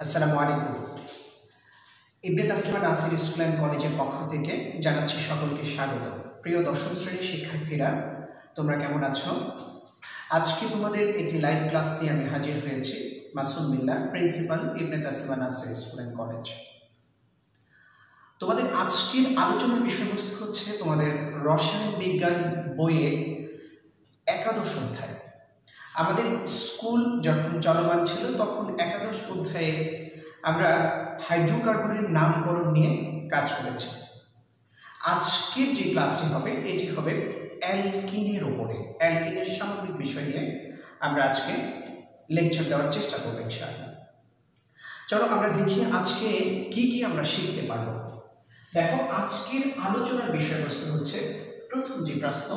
আসসালামু আলাইকুম। ইবনে Taslima Nasir school and কলেজের পক্ষ থেকে জানাচ্ছি সকলকে স্বাগত। প্রিয় দশম শ্রেণীর শিক্ষার্থীরা, তোমরা কেমন আছো? আজকে তোমাদের একটি লাইভ ক্লাস নিয়ে আমি হাজির হয়েছি। Masum Billah, principal, Ibne Taslima Nasir school and college. তোমাদের আজকের আলোচনার বিষয়বস্তু হচ্ছে তোমাদের রসায়ন বিজ্ঞান বইয়ের একাদশ অধ্যায়। আমাদের স্কুল যখন চলমান ছিল তখন একাদশ অধ্যায়ে আমরা হাইড্রোকার্বনের নামকরণ নিয়ে কাজ করেছি। আজকের যে ক্লাসটি হবে এটি হবে অ্যালকিনের ওপরে, অ্যালকিনের সামগ্রিক বিষয় নিয়ে আমরা আজকে লেকচার দেওয়ার চেষ্টা করব ইনশাআল্লাহ। চলো আমরা দেখি আজকে কি কি আমরা শিখতে পারবো। দেখো, আজকের আলোচনার বিষয়বস্তু হচ্ছে প্রথম যে প্রশ্ন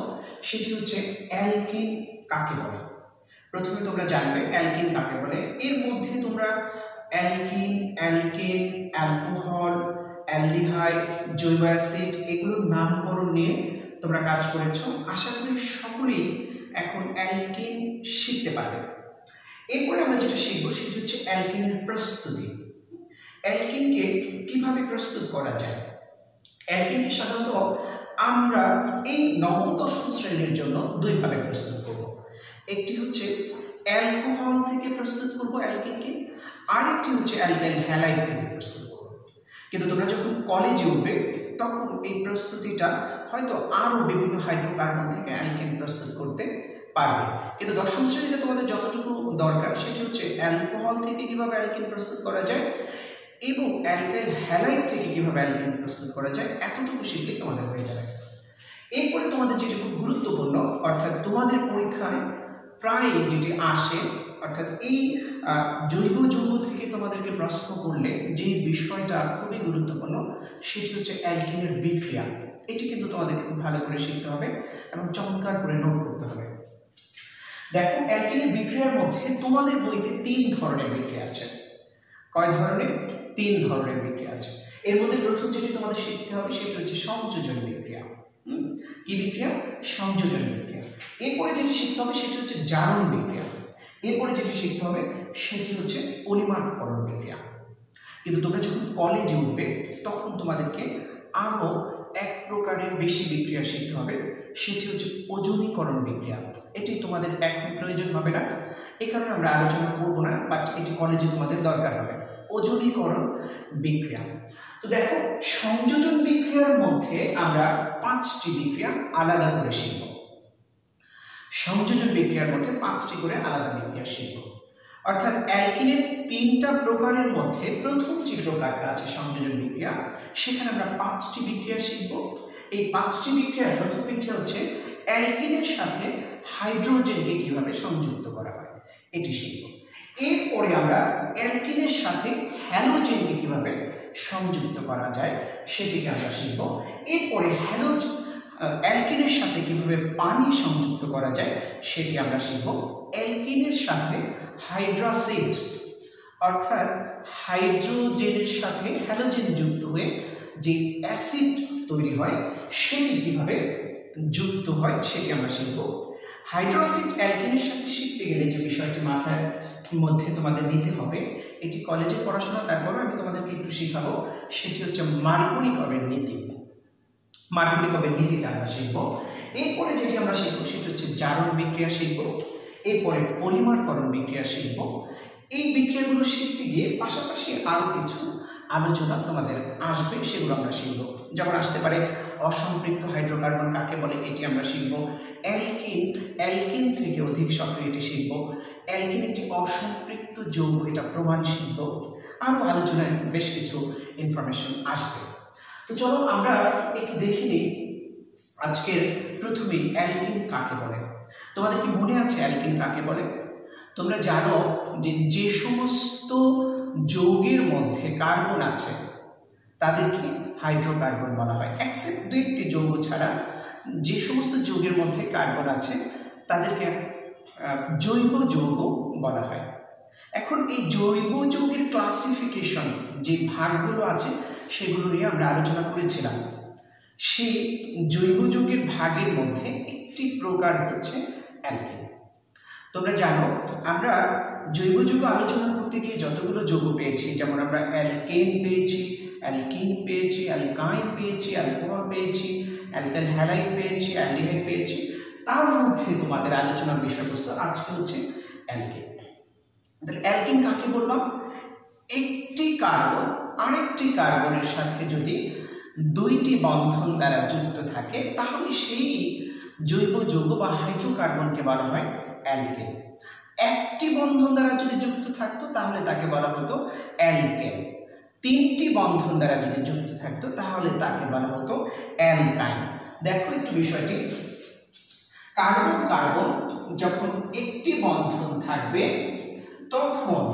সেটি হচ্ছে অ্যালকিন কাকে বলে। প্রথমে তোমরা জানবে অ্যালকিন কাকে বলে। এর মধ্যে তোমরা অ্যালকিন, অ্যালকেন, অ্যালকোহল, অ্যালডিহাইড, জৈব অ্যাসিড এগুলোর নামকরণ নিয়ে তোমরা কাজ করেছো। আশা করি সকলেই এখন অ্যালকিন শিখতে পারবে। এরপরে আমরা যেটা শিখবো সেটি হচ্ছে অ্যালকিনের প্রস্তুতি। অ্যালকিনকে কিভাবে প্রস্তুত করা যায়। অ্যালকিনকে সাধারণত আমরা এই নবম দশম শ্রেণীর জন্য দুইভাবে প্রস্তুত করব। একটি হচ্ছে অ্যালকোহল থেকে প্রস্তুত করব অ্যালকিনকে, আরেকটি হচ্ছে অ্যালকাইল হ্যালাইড থেকে প্রস্তুত করব। কিন্তু তোমরা যখন কলেজে উঠবে তখন এই প্রস্তুতিটা হয়তো আরও বিভিন্ন হাইড্রোকার্বন থেকে অ্যালকিন প্রস্তুত করতে পারবে। কিন্তু দশম শ্রেণীতে তোমাদের যতটুকু দরকার সেটি হচ্ছে অ্যালকোহল থেকে কীভাবে অ্যালকিন প্রস্তুত করা যায় এবং অ্যালকাইল হ্যালাইড থেকে কীভাবে অ্যালকিন প্রস্তুত করা যায়, এতটুকু শিখলে তোমাদের হয়ে যাবে। এরপরে তোমাদের যেটি খুব গুরুত্বপূর্ণ, অর্থাৎ তোমাদের পরীক্ষায় প্রায় যেটি আসে, অর্থাৎ এই জৈব যৌগ থেকে তোমাদেরকে প্রশ্ন করলে যে বিষয়টা খুবই গুরুত্বপূর্ণ সেটি হচ্ছে অ্যালকিনের বিক্রিয়া। এটি কিন্তু তোমাদেরকে খুব ভালো করে শিখতে হবে এবং চমৎকার করে নোট করতে হবে। দেখো, অ্যালকিনের বিক্রিয়ার মধ্যে তোমাদের বইতে 3 ধরনের বিক্রিয়া আছে। কয় ধরনের? 3 ধরনের বিক্রিয়া আছে। এর মধ্যে প্রথম যেটি তোমাদের শিখতে হবে সেটি হচ্ছে সংযোজন বিক্রিয়া। কি বিক্রিয়া? সংযোজন বিক্রিয়া। এরপরে যেটি শিখতে হবে সেটি হচ্ছে জারণ বিক্রিয়া। এরপরে যেটি শিখতে হবে সেটি হচ্ছে পলিমারকরণ বিক্রিয়া। কিন্তু তোমরা যখন কলেজে উঠবে তখন তোমাদেরকে আরও এক প্রকারের বেশি বিক্রিয়া শিখতে হবে, সেটি হচ্ছে ওজনীকরণ বিক্রিয়া। এটি তোমাদের এখন প্রয়োজন হবে না, এই কারণে আমরা আলোচনা করবো না, বাট এটি কলেজে তোমাদের দরকার হবে। ওজনীকরণ বিক্রিয়া। তো দেখো, সংযোজন বিক্রিয়ার মধ্যে আমরা 5টি বিক্রিয়া আলাদা করে শিখব। সংযোজন বিক্রিয়ার মধ্যে 5টি করে আলাদা বিক্রিয়া শিখব। অর্থাৎ অ্যালকিনের 3টা প্রকারের মধ্যে প্রথম যে প্রকারটা আছে সংযোজন বিক্রিয়া, সেখানে আমরা 5টি বিক্রিয়া শিখব। এই 5টি বিক্রিয়ার প্রথম বিক্রিয়া হচ্ছে অ্যালকিনের সাথে হাইড্রোজেনকে কিভাবে সংযুক্ত করা হয়, এটি শিখব। এরপরে আমরা অ্যালকিনের সাথে হ্যালোজেনকে কিভাবে সংযুক্ত করা যায় সেটিকে আমরা শিখব। এরপরে অ্যালকিনের সাথে কিভাবে পানি সংযুক্ত করা যায় সেটি আমরা শিখব। অ্যালকিনের সাথে হাইড্রাসিড, অর্থাৎ হাইড্রোজেনের সাথে হ্যালোজেন যুক্ত হয়ে যে অ্যাসিড তৈরি হয় সেটি কিভাবে যুক্ত হয় সেটি আমরা শিখব। হাইড্রোসিড অ্যালকিনের সাথে শিখতে গেলে যে বিষয়টি মাথার মধ্যে তোমাদের নিতে হবে, এটি কলেজে পড়াশোনা, তারপরে আমি তোমাদেরকে একটু শেখাবো, সেটি হচ্ছে মার্কোনিকভের নীতি। মার্কোনিকভের নীতিটা আমরা শিখব। এরপরে যেটি আমরা শিখব সেটি হচ্ছে জারণ বিক্রিয়া শিখব। এরপরে পলিমারকরণ বিক্রিয়া শিখব। এই বিক্রিয়াগুলো শিখতে গিয়ে পাশাপাশি আরও কিছু আলোচনা তোমাদের আসবে, সেগুলো আমরা শিখব। যেমন আসতে পারে অসম্পৃক্ত হাইড্রোকার্বন কাকে বলে, এটি আমরা শিখব। অ্যালকিন থেকে অধিক সক্রিয়, এটি শিখব। অ্যালকিন একটি অসম্পৃক্ত যৌগ, এটা প্রমাণ শিখব। আরও আলোচনায় বেশ কিছু ইনফরমেশন আসবে। তো চলো আমরা একটু দেখে নিই আজকের প্রথমেই অ্যালকিন কাকে বলে। তোমাদের কি মনে আছে অ্যালকিন কাকে বলে? তোমরা জানো যে সমস্ত যৌগের মধ্যে কার্বন আছে তাদেরকে হাইড্রোকার্বন বলা হয়। এক্সেপ্ট 2টি যৌগ ছাড়া যে সমস্ত যৌগের মধ্যে কার্বন আছে তাদেরকে জৈব যৌগ বলা হয়। এখন এই জৈব যৌগের ক্লাসিফিকেশন, যে ভাগগুলো আছে সেগুলো নিয়ে আমরা আলোচনা করেছিলাম। সেই জৈব যৌগের ভাগের মধ্যে একটি প্রকার হচ্ছে অ্যালকিন। তোমরা জানো আমরা জৈব যৌগ আলোচনা করতে গিয়ে যতগুলো যৌগ পেয়েছি, যেমন আমরা অ্যালকেন পেয়েছি, অ্যালকিন পেয়েছি, অ্যালকাইন পেয়েছি, অ্যালকোহল পেয়েছি, অ্যালকাইল হ্যালাইড পেয়েছি, অ্যালডিহাইড পেয়েছি, তার মধ্যে তোমাদের আলোচনার বিষয়বস্তু আজকে হচ্ছে অ্যালকেন। তাহলে অ্যালকেন কাকে বললাম? একটি কার্বন আরেকটি কার্বনের সাথে যদি দুইটি বন্ধন দ্বারা যুক্ত থাকে তাহলে সেই জৈব যৌগ বা হাইড্রোকার্বনকে বলা হয় অ্যালকেন। একটি বন্ধন দ্বারা যদি যুক্ত থাকতো তাহলে তাকে বলা হতো অ্যালকেন। তিনটি বন্ধন দ্বারা যদি যুক্ত থাকতো তাহলে তাকে বলা হতো অ্যালকাইন। দেখো একটু বিষয়টি, কার্বন কার্বন যখন একটি বন্ধন থাকবে তখন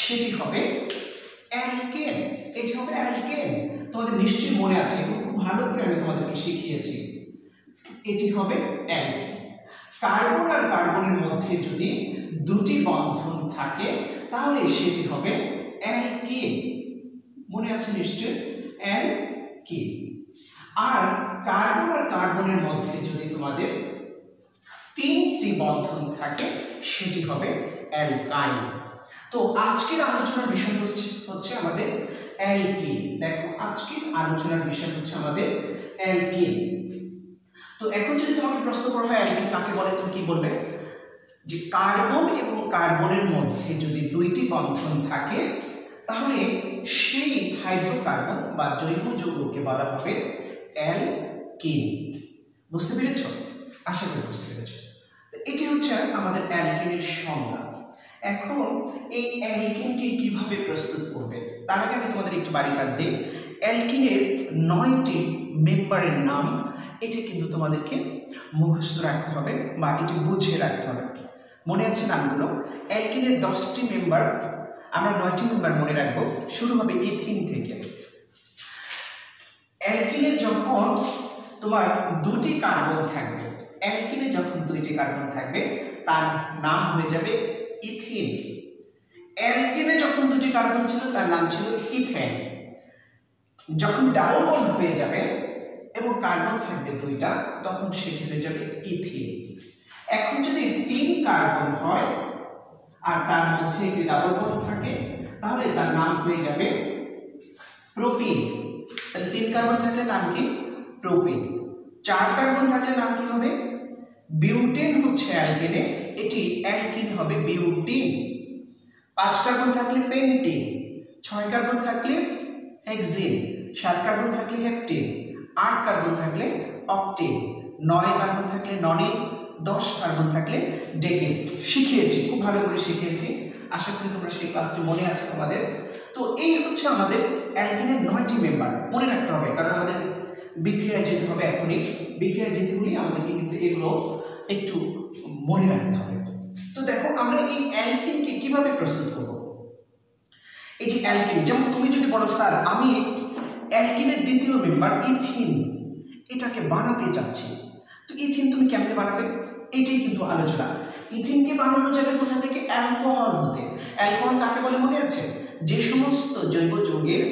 সেটি হবে অ্যালকেন। এটি হবে অ্যালকেন। তোমাদের নিশ্চয়ই মনে আছে, খুব ভালো করে আমি তোমাদেরকে শিখিয়েছি। এটি হবে অ্যালকেন। কার্বন আর কার্বনের মধ্যে যদি দুটি বন্ধন থাকে তাহলে সেটি হবে অ্যালকিন। মনে আছে নিশ্চয়ই, অ্যালকিন। আর কার্বন আর কার্বনের মধ্যে যদি তোমাদের তিনটি বন্ধন থাকে সেটি হবে অ্যালকাইন। তো আজকের আলোচনার বিষয় হচ্ছে আমাদের অ্যালকিন। দেখো আজকের আলোচনার বিষয় হচ্ছে আমাদের অ্যালকিন। তো এখন যদি তোমাকে প্রশ্ন করা হয় অ্যালকিন কাকে বলে, তুমি কি বলবে? যে কার্বন এবং কার্বনের মধ্যে যদি দুইটি বন্ধন থাকে তাহলে সেই হাইড্রোকার্বন বা জৈব যৌগকে বলা হবে অ্যালকিন। বুঝতে পেরেছো? আশা করি বুঝতে পেরেছো। এটি হচ্ছে আমাদের অ্যালকিনের সংজ্ঞা। এখন এই অ্যালকিনকে কিভাবে প্রস্তুত করবে তার আগে আমি তোমাদের একটু বাড়ি কাজ দিই। অ্যালকিনের 9টি মেম্বারের নাম, এটা কিন্তু তোমাদেরকে মুখস্থ রাখতে হবে বা এটি বুঝে রাখতে হবে। মনে আছে নামগুলো? অ্যালকিনের 10টি মেম্বার, আমরা 9টি মেম্বার মনে রাখবো। শুরু হবে ইথিন থেকে। অ্যালকিনের যখন তোমার দুটি কার্বন থাকবে, অ্যালকিনে যখন দুইটি কার্বন থাকবে তার নাম হয়ে যাবে ইথিন। অ্যালকিনে যখন দুটি কার্বন ছিল তার নাম ছিল ইথেন। যখন ডাবল বন্ড হয়ে যাবে এবং কার্বন থাকবে দুইটা তখন সেটি হয়ে যাবে ইথিন। এখন যদি 3 কার্বন হয় আর তার মধ্যে একটি ডাবল বন্ড থাকে তাহলে তার নাম হয়ে যাবে প্রোপিন। তাহলে 3 কার্বন থাকলে নাম কি? প্রোপিন। 4 কার্বন থাকলে নাম কি হবে? বিউটেন হচ্ছে অ্যালকেনে, এটি অ্যালকিন হবে বিউটিন। 5 কার্বন থাকলে পেন্টিন, 6 কার্বন থাকলে হেক্সিন, 7 কার্বন থাকলে হেপটিন, 8 কার্বন থাকলে অক্টিন, 9 কার্বন থাকলে ননিন, 10 কার্বন থাকলে ডেকেন। শিখিয়েছি, খুব ভালো করে শিখিয়েছি। আশা করি তোমরা সেই ক্লাসটি মনে আছে তোমাদের। তো এই হচ্ছে আমাদের অ্যালকিনের 9টি মেম্বার। মনে রাখতে হবে কারণ আমাদের বিক্রিয়ায় যেতে হবে। এখনই বিক্রিয়ায় যেতে হলে আমাদেরকে কিন্তু এগুলো একটু মনে রাখতে হবে। তো দেখো আমরা এই অ্যালকিনকে কিভাবে প্রস্তুত করব। এই যে অ্যালকিন, যেমন তুমি যদি বলো স্যার আমি অ্যালকিনের দ্বিতীয় মেম্বার ইথিন এটাকে বানাতে চাচ্ছি, তো ইথিন তুমি কেমনে বানাবে এটাই কিন্তু আলোচনা। ইথিনকে বানানো যাবে কোথা থেকে? অ্যালকোহল হতে। অ্যালকোহল কাকে বলে মনে আছে? যে সমস্ত জৈব যৌগের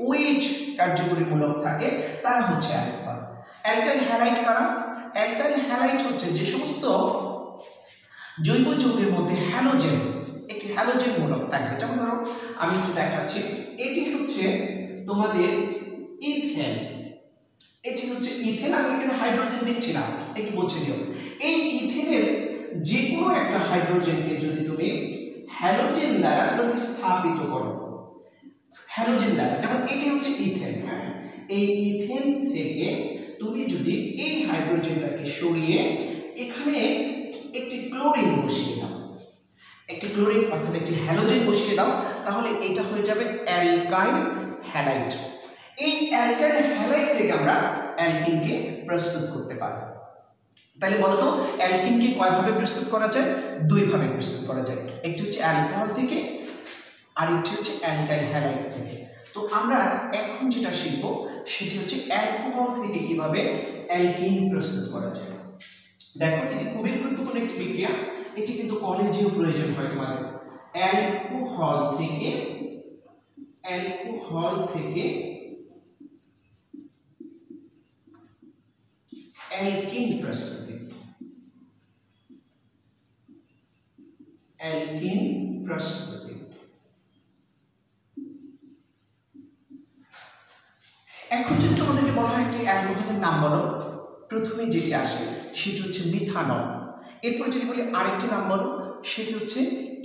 OH কার্যকরী মূলক থাকে তারা হচ্ছে অ্যালকোহল। অ্যালকাইল হ্যালাইড কারা? অ্যালকাইল হ্যালাইড হচ্ছে যে সমস্ত জৈব যৌগের মধ্যে হ্যালোজেন, একটি হ্যালোজেন মূলক থাকে। যেমন ধরো আমি একটু দেখাচ্ছি, এটি হচ্ছে তোমাদের ইথেন, এটি হচ্ছে ইথেন। আমি এখানে হাইড্রোজেন দিচ্ছি না, একটু বুঝে নিও। এই ইথেনের যে কোনো একটা হাইড্রোজেনকে যদি তুমি হ্যালোজেন দ্বারা প্রতিস্থাপিত করো, হ্যালোজেন দ্বারা, যেমন এটি হচ্ছে ইথেন, হ্যাঁ, এই ইথেন থেকে তুমি যদি এই হাইড্রোজেনটাকে সরিয়ে এখানে একটি ক্লোরিন বসিয়ে দাও, একটি ক্লোরিন অর্থাৎ একটি হ্যালোজেন বসিয়ে দাও, তাহলে এটা হয়ে যাবে অ্যালকাইল হ্যালাইড। এই অ্যালকাইল হ্যালাইড থেকে আমরা অ্যালকিনকে প্রস্তুত করতে পারব। তাহলে বলো তো অ্যালকিনকে কয়ভাবে প্রস্তুত করা যায়? 2 ভাবে প্রস্তুত করা যায়। একটি হচ্ছে অ্যালকোহল থেকে আর একটি হচ্ছে অ্যালকাইল হ্যালাইড থেকে। তো আমরা এখন যেটা শিখব সেটি হচ্ছে অ্যালকোহল থেকে কিভাবে অ্যালকিন প্রস্তুত করা যায়। দেখো এটি খুবই গুরুত্বপূর্ণ একটি বিক্রিয়া, এটি কিন্তু কলেজেও প্রয়োজন হয় তোমাদের। অ্যালকোহল থেকে অ্যালকিন প্রস্তুতি। অ্যালকিন প্রস্তুতি। এখন যদি তোমাদেরকে বলা হয় একটি অ্যালকোহলের নাম বলো, প্রথমে যেটি আসে সেটি হচ্ছে মিথানল। এরপর যদি বলি আরেকটি নাম বলো, সেটি হচ্ছে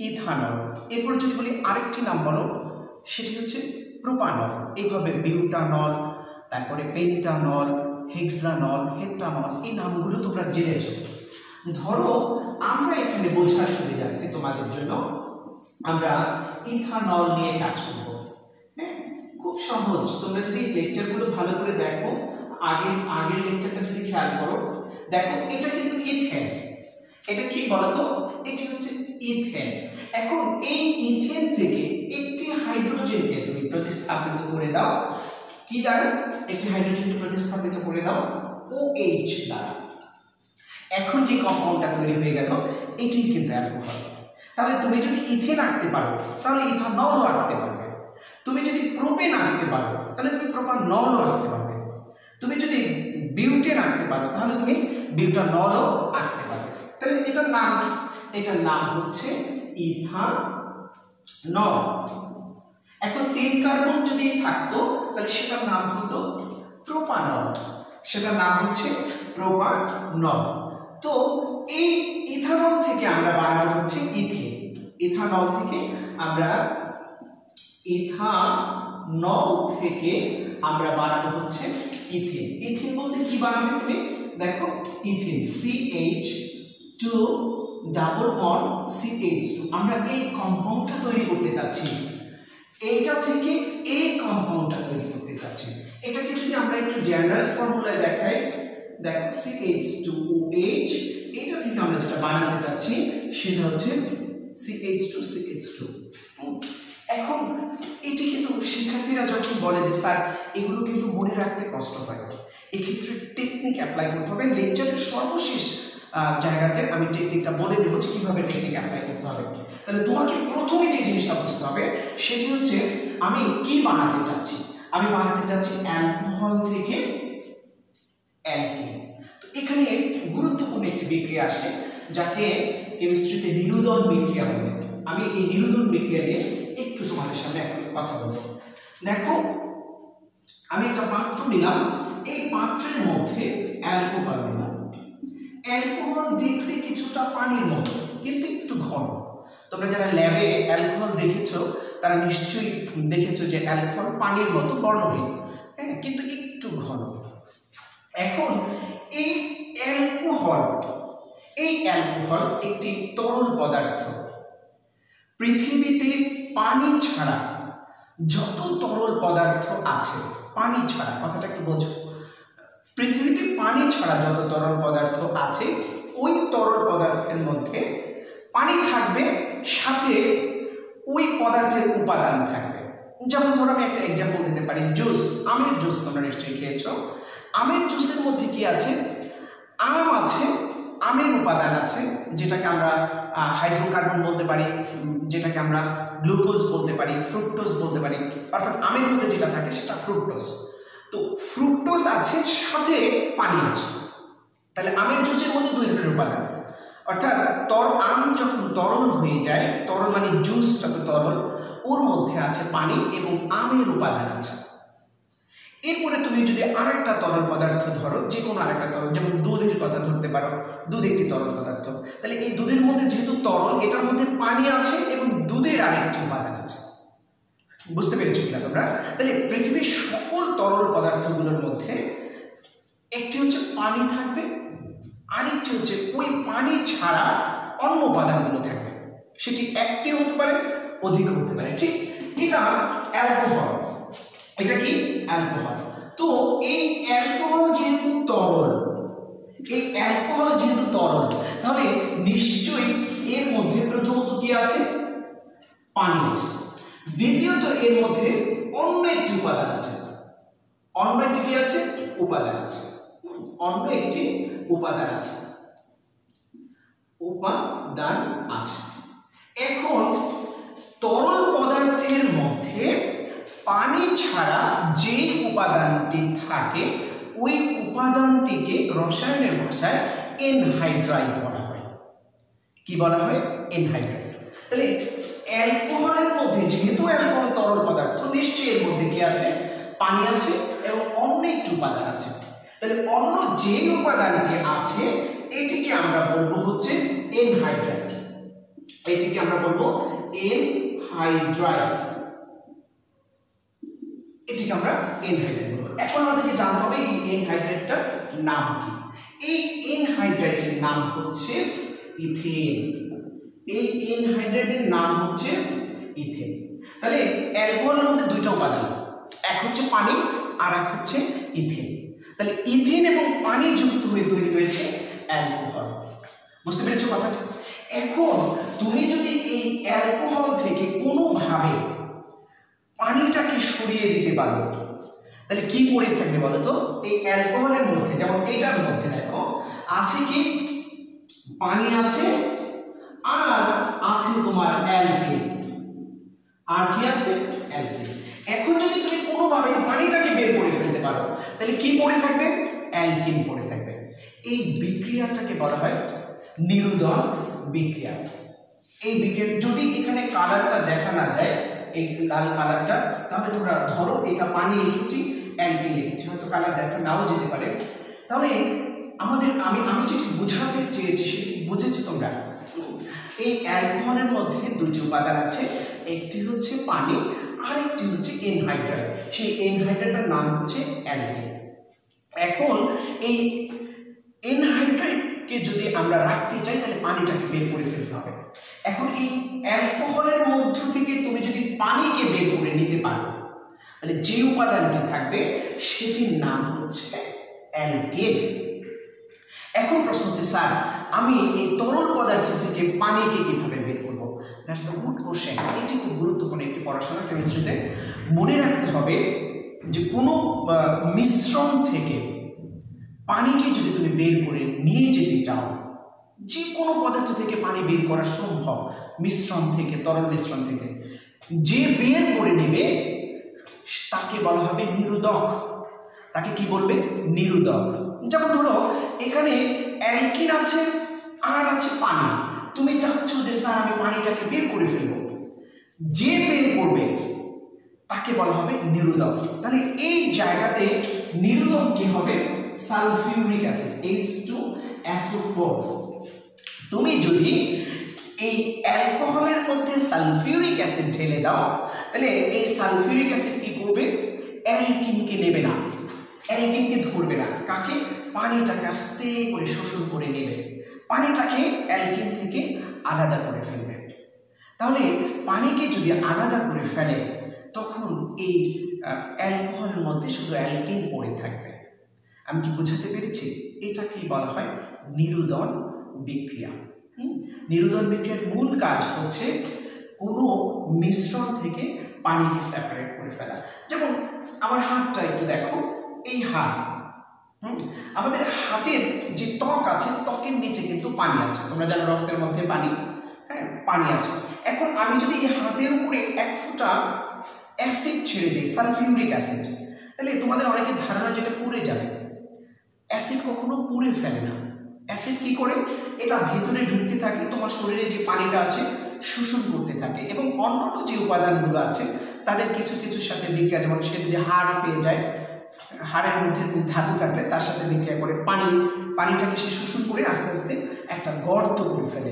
ইথানল। এরপর যদি বলি আরেকটি নাম বলো, সেটি হচ্ছে প্রোপানল। এইভাবে বিউটানল, তারপরে পেন্টানল, হেক্সানল, হেপ্টানল, এই নামগুলো তোমরা জেনেছো। ধরো আমরা এখানে বোঝার সুবিধার্থে তোমাদের জন্য আমরা ইথানল নিয়ে কাজ করব। হ্যাঁ, খুব সহজ। তোমরা যদি লেকচারগুলো ভালো করে দেখো, আগের লেকচারটা যদি খেয়াল করো, দেখো এটা কিন্তু ইথেন। এটা কি বলতো? এটি হচ্ছে ইথেন। এখন এই ইথেন থেকে একটি হাইড্রোজেনকে তুমি প্রতিস্থাপিত করে দাও। কি দ্বারা? একটি হাইড্রোজেনকে প্রতিস্থাপিত করে দাও OH দ্বারা। এখন যে কম্পাউন্ডটা তৈরি হয়ে গেল, এটি কিন্তু অ্যালকোহল। তাহলে তুমি যদি ইথেন আঁকতে পারো, তাহলে ইথানলও আঁকতে পারবে। তুমি যদি প্রোপেন আঁকতে পারো, তাহলে তুমি প্রোপানলও আঁকতে পারবে। তুমি যদি বিউটেন আঁকতে পারো, তাহলে তুমি বিউটানলও আঁকতে পারবে। তাহলে এটার নাম কি? এটার নাম হচ্ছে ইথানল। এখন 3 কার্বন যদি থাকতো, তাহলে সেটার নাম হতো প্রোপানল। সেটার নাম হচ্ছে প্রোপানল। তো এই ইথানল থেকে আমরা বানাবো হচ্ছে ইথেন। ইথানল থেকে আমরা বানাবো হচ্ছে ইথেন। ইথেন বলতে কি বানাবে তুমি? দেখো, ethane CH2 double bond CH2। আমরা এই কম্পাউন্ডটা তৈরি করতে চাচ্ছি, এইটা থেকে এই কম্পাউন্ডটা তৈরি করতে চাচ্ছি। এটাকে যদি আমরা একটু জেনারেল ফর্মুলায় দেখাই, দেখো CH2OH, এটা থেকে আমরা যেটা বানাতে চাচ্ছি সেটা হচ্ছে CH2CH2। এখন এটি কিন্তু শিক্ষার্থীরা যখন বলে যে স্যার এগুলো কিন্তু মনে রাখতে কষ্ট হয়, এক্ষেত্রে টেকনিক অ্যাপ্লাই করতে হবে। লেকচারের সর্বশেষ জায়গাতে আমি টেকনিকটা বলে দেবো যে কীভাবে টেকনিক অ্যাপ্লাই করতে হবে। তাহলে তোমাকে প্রথমে যে জিনিসটা বুঝতে হবে সেটি হচ্ছে আমি কি বানাতে চাচ্ছি। আমি বানাতে চাচ্ছি অ্যালকোহল থেকে অ্যালকিন। তো এখানে গুরুত্বপূর্ণ একটি বিক্রিয়া আসে যাকে কেমিস্ট্রিতে নিরুদন বিক্রিয়া বলে। আমি এই নিরুদন বিক্রিয়া নিয়ে একটু তোমাদের সামনে এখন কথা বলবো। দেখো, আমি একটা পাত্র নিলাম, এই পাত্রের মধ্যে অ্যালকোহল নিলাম। অ্যালকোহল দেখতে কিছুটা পানির মতো, কিন্তু একটু ঘন। তোমরা যারা ল্যাবে অ্যালকোহল দেখেছো তারা নিশ্চয়ই দেখেছো যে অ্যালকোহল পানির মতো বর্ণহীন, হ্যাঁ, কিন্তু একটু ঘন। এখন এই অ্যালকোহল একটি তরল পদার্থ। পৃথিবীতে পানি ছাড়া যত তরল পদার্থ আছে, পানি ছাড়া, কথাটা একটু বোঝো, পৃথিবীতে পানি ছাড়া যত তরল পদার্থ আছে, ওই তরল পদার্থের মধ্যে পানি থাকবে, সাথে ওই পদার্থের উপাদান থাকবে। যেমন ধরো আমি একটা এক্সাম্পল দিতে পারি, জুস, আমের জুস তোমরা নিশ্চয়ই খেয়েছো। আমের জুসের মধ্যে কি আছে? আম আছে, আমের উপাদান আছে, যেটাকে আমরা হাইড্রোকার্বন বলতে পারি, যেটাকে আমরা গ্লুকোজ বলতে পারি, ফ্রুক্টোজ বলতে পারি। অর্থাৎ আমের মধ্যে যেটা থাকে সেটা ফ্রুক্টোজ। তো ফ্রুক্টোজ আছে, সাথে পানি আছে। তাহলে আমের জুসের মধ্যে 2 ধরনের উপাদান। অর্থাৎ আম যখন তরল হয়ে যায়, তরল মানে জুস যত তরল, ওর মধ্যে আছে পানি এবং আমের উপাদান আছে। এরপরে তুমি যদি আরেকটা তরল পদার্থ ধরো, যে কোনো আরেকটা তরল, যেমন দুধের কথা ধরতে পারো, দুধ একটি তরল পদার্থ। তাহলে এই দুধের মধ্যে যেহেতু তরল, এটার মধ্যে পানি আছে এবং দুধের আরেকটি উপাদান আছে। বুঝতে পেরেছো কিনা তোমরা? তাহলে পৃথিবীর সকল তরল পদার্থগুলোর মধ্যে একটি হচ্ছে পানি থাকবে, আরেকটি হচ্ছে ওই পানি ছাড়া অন্য উপাদানগুলো থাকবে। সেটি একটি হতে পারে, অধিক হতে পারে। ঠিক, এটা অ্যালকোহল। এটা কি? অ্যালকোহল। তো এই অ্যালকোহল যেহেতু তরল, তাহলে নিশ্চয়ই এর মধ্যে প্রথমত কি আছে? পানি আছে। দ্বিতীয়ত এর মধ্যে অন্য একটি উপাদান আছে। অন্য একটি কি আছে? উপাদান আছে। অন্য একটি উপাদান আছে। এখন তরল পদার্থের মধ্যে পানি ছাড়া যে উপাদানটি থাকে, ওই উপাদানটিকে রসায়নের ভাষায় এনহাইড্রাইড বলা হয়। কি বলা হয়? এনহাইড্রাইড। তাহলে অ্যালকোহলের মধ্যে, যেহেতু অ্যালকোহল তরল পদার্থ, নিশ্চয়ই এর মধ্যে কি আছে, পানি আছে এবং অন্য একটি উপাদান আছে। তাহলে অন্য যে উপাদানটি আছে এটিকে আমরা বলবো হচ্ছে এনহাইড্রাইড। এটিকে আমরা বলবো এনহাইড্রাইড। এটিকে আমরা এনহাইড্রাইড বলবো। এখন আমাদেরকে জানতে হবে এই এনহাইড্রাইডটার নাম কি। এই এনহাইড্রাইডের নাম হচ্ছে ইথেন। এই এনহাইড্রাইডের নাম হচ্ছে ইথেন। তাহলে অ্যালকোহলের মধ্যে দুইটা উপাদান, এক হচ্ছে পানি আর এক হচ্ছে ইথেন। তাহলে ইথেন এবং পানি যুক্ত হয়ে তৈরি হয়েছে অ্যালকোহল। বুঝতে পেরেছো কথাটা? এখন তুমি যদি এই অ্যালকোহল থেকে কোনোভাবে পানিটাকে সরিয়ে দিতে পারো, তাহলে কি পড়ে থাকবে বলো তো? এই অ্যালকোহলের মধ্যে, যেমন এইটার মধ্যে দেখো আছে কি, পানি আছে আর আছে তোমার অ্যালকেন। আর কি আছে? অ্যালকেন। এখন যদি তুমি কোনোভাবে পানিটাকে বের করে ফেলতে পারো, তাহলে কি পড়ে থাকবে? অ্যালকেন পড়ে থাকবে। এই বিক্রিয়াটাকে বলা হয় নিরুদন বিক্রিয়া। এই বিক্রিয়া, যদি এখানে কালারটা দেখা না যায়, এই লাল কালারটা, তাহলে তোমরা ধরো এটা পানি লিখেছি, অ্যালকেন লিখেছি, হয়তো কালার দেখা নাও যেতে পারে। তাহলে আমাদের আমি যেটি বোঝাতে চেয়েছি সেটি বুঝেছো তোমরা? এই অ্যালকোহলের মধ্যে দুটি উপাদান আছে, একটি হচ্ছে পানি আর একটি হচ্ছে এনহাইড্রাইড। সেই এনহাইড্রাইডের নাম হচ্ছে অ্যালকেন। এখন এই এনহাইড্রাইডকে যদি আমরা রাখতে চাই, তাহলে পানিটাকে বের করে ফেলতে হবে। এখন এই অ্যালকোহলের মধ্য থেকে তুমি যদি পানিকে বের করে নিতে পারো, তাহলে যে উপাদানটি থাকবে সেটির নাম হচ্ছে অ্যালকেন। এখন প্রশ্ন হচ্ছে, স্যার আমি এই তরল পদার্থ থেকে পানিকে কিভাবে বের করব? That's a good question. এটি খুব গুরুত্বপূর্ণ একটি পড়াশোনা কেমিস্ট্রিতে। মনে রাখতে হবে যে কোনো মিশ্রণ থেকে পানিকে যদি তুমি বের করে নিয়ে যেতে চাও, যে কোনো পদার্থ থেকে পানি বের করা সম্ভব, মিশ্রণ থেকে, তরল মিশ্রণ থেকে, যে বের করে নেবে তাকে বলা হবে নিরোধক। তাকে কি বলবে? নিরোধক। যেমন ধরো এখানে অ্যালকিন আছে আর আছে পানি, তুমি চাচ্ছ যে স্যার আমি পানিটাকে বের করে ফেলবো, যে বের করবে তাকে বলা হবে নিরোধক। তাহলে এই জায়গাতে নিরোধক কি হবে? Sulphuric acid, H2SO4। তুমি যদি এই অ্যালকোহলের মধ্যে সালফিউরিক অ্যাসিড ঢেলে দাও, তাহলে এই সালফিউরিক অ্যাসিড কি করবে? অ্যালকিনকে নেবে না, অ্যালকিনকে ধরবে না। কাকে? পানিটাকে আস্তে করে শোষণ করে নেবে, পানিটাকে অ্যালকিন থেকে আলাদা করে ফেলবে। তাহলে পানিকে যদি আলাদা করে ফেলে, তখন এই অ্যালকোহলের মধ্যে শুধু অ্যালকিন পড়ে থাকবে। আমি কি বোঝাতে পেরেছি? এটাকেই বলা হয় নিরোধন বিক্রিয়া। নিরোধন বিক্রিয়ার মূল কাজ হচ্ছে কোনো মিশ্রণ থেকে পানিকে সেপারেট করে ফেলা। যেমন আমার হাতটা একটু দেখো, এই হাত, আমাদের হাতের যে ত্বক আছে, ত্বকের নিচে কিন্তু পানি আছে। তোমরা জানো রক্তের মধ্যে পানি, হ্যাঁ পানি আছে। এখন আমি যদি এই হাতের উপরে এক ফোঁটা অ্যাসিড ছেড়ে দিই, সালফিউরিক অ্যাসিড, তাহলে তোমাদের অনেকের ধারণা যেটা পুড়ে যাবে। অ্যাসিড কখনো পুড়ে ফেলে না। অ্যাসিড কি করে? এটা ভেতরে ঢুকতে থাকে, তোমার শরীরে যে পানিটা আছে শোষণ করতে থাকে, এবং অন্যান্য যে উপাদানগুলো আছে তাদের কিছু কিছুর সাথে বিক্রিয়া, যেমন সে যদি হাড় পেয়ে যায়, হাড়ের মধ্যে ধাতু থাকলে তার সাথে বিক্রিয়া করে পানিটাকে সে শোষণ করে আস্তে আস্তে একটা গর্ত করে ফেলে।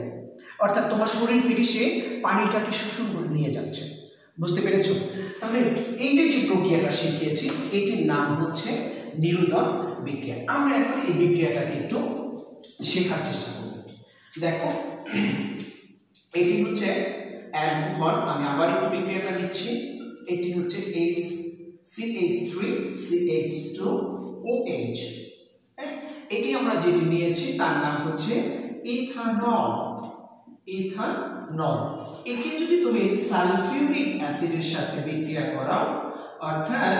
অর্থাৎ তোমার শরীর থেকে সে পানিটাকে শোষণ করে নিয়ে যাচ্ছে। বুঝতে পেরেছো? তাহলে এই যে প্রক্রিয়াটা শিখিয়েছি, এটির নাম হচ্ছে নিরোধন বিক্রিয়া। আমরা এখন এই বিক্রিয়াটাকে একটু শেখার চেষ্টা করব। দেখো এটি হচ্ছে অ্যালকোহল। আমি আবার একটু বিক্রিয়াটা নিচ্ছি। এটি হচ্ছে CH3CH2OH। এটি আমরা যেটি নিয়েছি তার নাম হচ্ছে ইথানল। ইথানল একে যদি তুমি সালফিউরিক অ্যাসিডের সাথে বিক্রিয়া করাও, অর্থাৎ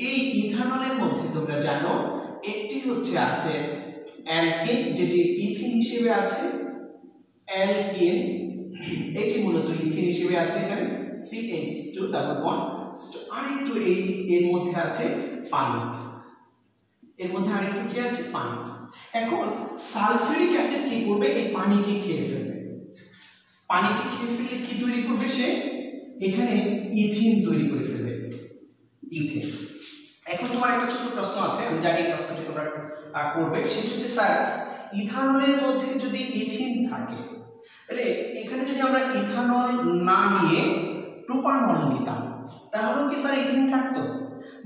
এই ইথানলের মধ্যে তোমরা জানো একটি হচ্ছে আছে অ্যালকিন, যেটি ইথিন হিসেবে আছে, অ্যালকিন এটি মূলত ইথিন হিসেবে আছে এখানে CH2 ডাবল বন্ড, আরেকটু এর মধ্যে আছে পানি, এর মধ্যে আরেকটু কি আছে? পানি। এখন সালফিউরিক অ্যাসিড কি করবে? এই পানিকে খেয়ে ফেলবে। পানিকে খেয়ে ফেললে কি তৈরি করবে সে? এখানে ইথিন তৈরি করে ফেলবে, ইথিন। এখন তোমার একটা ছোট প্রশ্ন আছে, আমি জানি প্রশ্নটি তোমরা করবে, সেটা হচ্ছে স্যার ইথানলের মধ্যে যদি ইথিন থাকে তাহলে এখানে যদি আমরা ইথানল না নিয়ে প্রোপানল নিতাম তাহলে কি স্যার ইথিন থাকতো?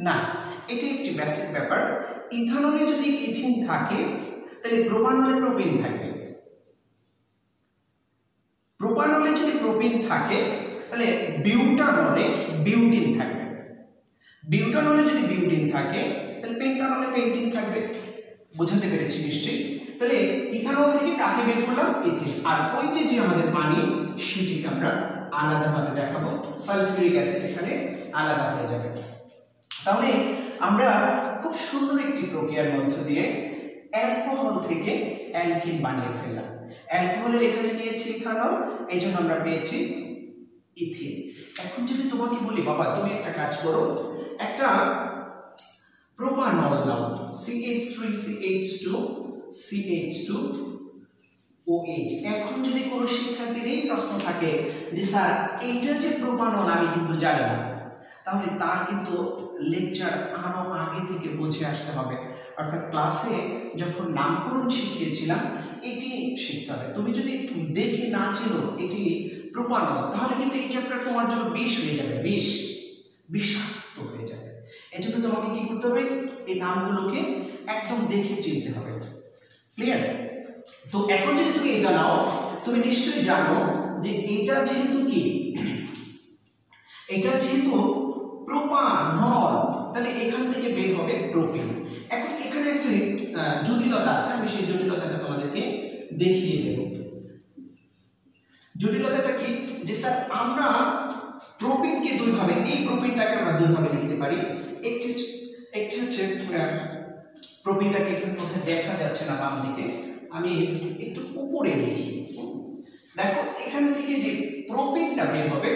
না, এটি একটি বেসিক ব্যাপার। ইথানলে যদি ইথিন থাকে তাহলে প্রোপানলে প্রোপিন থাকবে, প্রোপানলে যদি প্রোপিন থাকে তাহলে বিউটানলে বিউটিন থাকবে, বিউটানলে যদি বিউটিন থাকে তাহলে পেন্টানলে পেন্টিন থাকবে। বোঝাতে পেরেছি নিশ্চয়ই? তাহলে ইথানল থেকে কাকে বের করলাম? ইথিন। আর ওই যে আমাদের পানি সেটিকে আমরা আলাদাভাবে দেখাবো, সালফিউরিক অ্যাসিড এখানে আলাদা হয়ে যাবে। তাহলে আমরা খুব সুন্দর একটি প্রক্রিয়ার মধ্য দিয়ে অ্যালকোহল থেকে অ্যালকিন বানিয়ে ফেললাম। অ্যালকোহলের এখানে নিয়েছি ইথানল, এই জন্য আমরা পেয়েছি ইথিন। এখন যদি তোমাকে বলি বাবা তুমি একটা কাজ করো, একটা প্রোপানল নাও, CH3CH2CH2OH। এখন যদি কোনো শিক্ষার্থীর এই প্রশ্ন থাকে যে স্যার এইটা যে প্রোপানল আমি কিন্তু জানি না, তাহলে তার কিন্তু লেকচার আরো আগে থেকে বুঝে আসতে হবে। অর্থাৎ ক্লাসে যখন নামকরণ শিখিয়েছিলাম এটি শিখতে হবে। তুমি যদি দেখে না ছিল এটি প্রোপানল তাহলে কিন্তু এই চ্যাপ্টার তোমার জন্য বিষ হয়ে যাবে, বিষাক্ত হয়ে যাবে। এজন্য তোমাকে কি করতে হবে? এই নামগুলোকে একদম দেখে চিনতে হবে। ক্লিয়ার? তো এখন যদি তুমি এটা নাও, তুমি নিশ্চয়ই জানো যে এটা যেহেতু কি, এটা যেহেতু প্রোপানল তাহলে এখান থেকে বের হবে প্রোপিন। এখন এখানে একটি জটিলতা আছে, আমি সেই জটিলতাটা তোমাদেরকে দেখিয়ে দেব। জটিলতাটা কি? যে স্যার আমরা প্রোপিনকে দুইভাবে, এই প্রোপিনটাকে আমরা দুইভাবে লিখতে পারি। একটি হচ্ছে প্রোপিনটাকে এখানে মধ্যে দেখা যাচ্ছে না বাম দিকে, আমি একটু উপরে লিখি। দেখো এখান থেকে যে প্রোপিনটা বের হবে,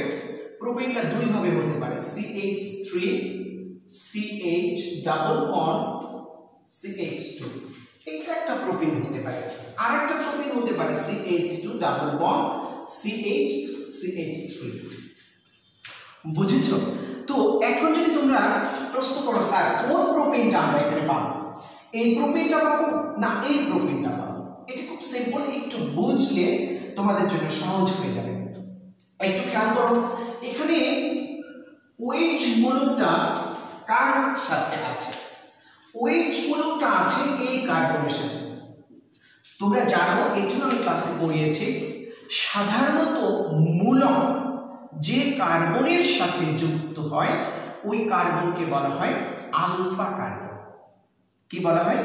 প্রোপিনটা দুইভাবে হতে পারে, CH3CH ডাবল বন্ড CH2, এটা একটা প্রোপিন হতে পারে। আরেকটা প্রোপিন হতে পারে CH2 ডাবল বন্ড CH3। বুঝেছো? তো এখন যদি তোমরা প্রশ্ন করো স্যার কোন প্রোপিনটা আমরা এখানে পাবো, এই প্রোপিনটা পাবো না এই প্রোপিনটা পাবো? এটা খুব সিম্পল, একটু বুঝলে তোমাদের জন্য সহজ হয়ে যাবে। একটু খেয়াল করো, এখানে OH মূলকটা কার সাথে আছে? OH মূলকটা আছে এই কার্বনের সাথে। তোমরা জানো, এজন্য আমি ক্লাসে পড়িয়েছি, সাধারণত মূলক যে কার্বনের সাথে যুক্ত হয় ওই কার্বনকে বলা হয় আলফা কার্বন। কি বলা হয়?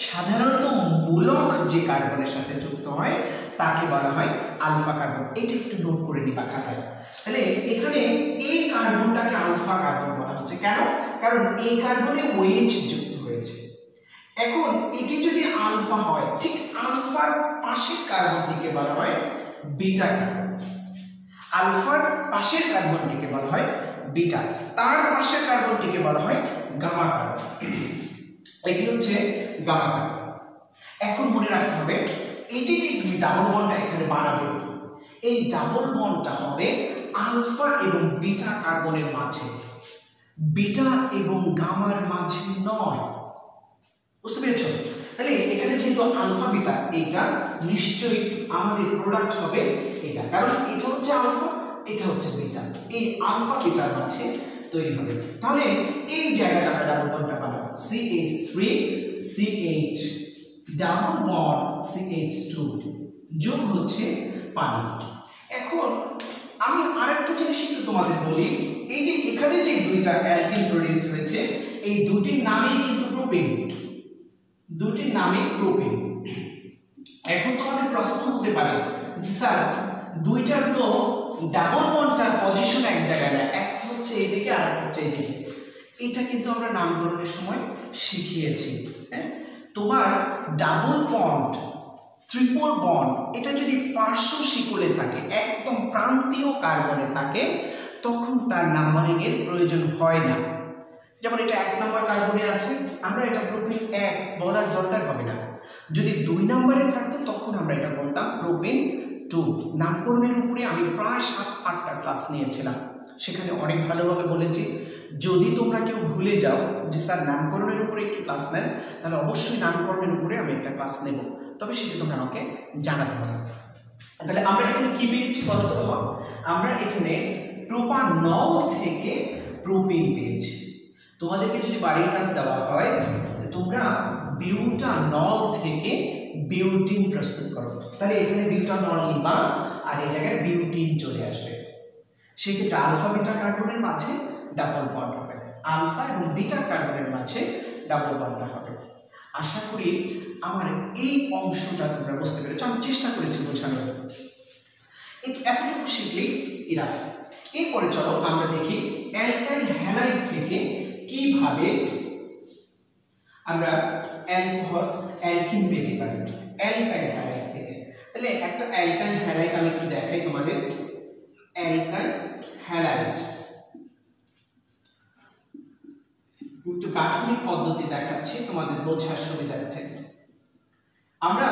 সাধারণত মূলক যে কার্বনের সাথে যুক্ত হয় তাকে বলা হয় আলফা কার্বন। এটা একটু নোট করে নিবা খাতায়। তাহলে এখানে এই কার্বনটাকে আলফা কার্বন বলা হচ্ছে। কেন? কারণ এই কার্বনে OH যুক্ত হয়েছে। এখন এটি যদি আলফা হয়, ঠিক আলফার পাশের কার্বনটিকে বলা হয় বিটা কার্বন। আলফার পাশের কার্বনটিকে বলা হয় বিটা, তার পাশের কার্বনটিকে বলা হয় গামা কার্বন। এটি হচ্ছে গামা কার্বন। এখন মনে রাখতে হবে এই যে তুমি ডাবল বন্ডটা এখানে বানাবে, এই ডাবল বন্ডটা হবে আলফা এবং বিটা কার্বনের মাঝে, বিটা এবং গামার মাঝে নয়। বুঝতে পেরেছো? তাহলে এখানে যেহেতু আলফা বিটা, এটা নিশ্চয়ই আমাদের প্রোডাক্ট হবে এটা, কারণ এটা হচ্ছে আলফা, এটা হচ্ছে বিটা, এই আলফা বিটার মাঝে তৈরি হবে। তাহলে এই জায়গাটা আমরা ডাবল বন্ডটা বানাবো, CH3CH ডাবল বন্ড CH2 যোগ হচ্ছে পানি। এখন আমি আরেকটা জিনিস একটু তোমাদের বলি, এই যে এখানে যে দুইটা অ্যালকিন প্রোডিউস হয়েছে এই দুটির নামই কিন্তু প্রোপিন, দুটির নামই প্রোপিন। এখন তোমাদের প্রশ্ন হতে পারে যে স্যার দুইটার তো ডাবল বন্ডটার পজিশন এক জায়গায় না, একটা হচ্ছে এইদিকে আর একটা হচ্ছে এইদিকে। এটা কিন্তু আমরা নামকরণের সময় শিখিয়েছি। হ্যাঁ, তোমার ডাবল বন্ড, ট্রিপল বন্ড এটা যদি পার্শ্ব শিকলে থাকে, একদম প্রান্তীয় কার্বনে থাকে, তখন তার নাম্বারিং এর প্রয়োজন হয় না। যেমন এটা 1 নম্বর কার্বনে আছে, আমরা এটা প্রোপিন 1 বলার দরকার হবে না। যদি 2 নম্বরে থাকতো তখন আমরা এটা বলতাম প্রোপিন টু। নামকরণের উপরে আমি প্রায় 7-8টা ক্লাস নিয়েছিলাম, সেখানে অনেক ভালোভাবে বলেছি। যদি তোমরা কেউ ভুলে যাও যে স্যার নামকরণের উপরে একটু ক্লাস নেন, তাহলে অবশ্যই নামকরণের উপরে আমি একটা ক্লাস নেব, তবে সেটা তোমরা আমাকে জানাতে হবে। তাহলে আমরা এখানে কি পেয়েছি বলো তো বাবা? আমরা এখানে প্রোপানল থেকে প্রোপিন পেয়েছি। তোমাদেরকে যদি বাড়ির কাজ দেওয়া হয়, তোমরা বিউটানল থেকে বিউটিন প্রস্তুত করো, তাহলে এখানে বিউটানল লিখবা আর এই জায়গায় বিউটিন চলে আসবে। সেক্ষেত্রে আলফা বিটা কার্বনের মাঝে ডাবল বন্ড হবে, আলফা এবং বিটা কার্বনের মাঝে ডাবল বন্ড হবে। আশা করি আমার এই অংশটা তোমরা বুঝতে পেরেছো, আমি চেষ্টা করেছি বোঝানোর। এতটুকু শিখলেই ইনাফ। এরপরে চলো আমরা দেখি অ্যালকাইল হ্যালাইড থেকে কিভাবে আমরা অ্যালকোহল অ্যালকিন পেতে পারি অ্যালকাইল হ্যালাইড থেকে। তাহলে একটা অ্যালকাইল হ্যালাইড আমি একটু দেখাই তোমাদের। অ্যালকাইল হ্যালাইড একটু গাঠনিক পদ্ধতি দেখাচ্ছি তোমাদের বোঝার সুবিধার্থে। আমরা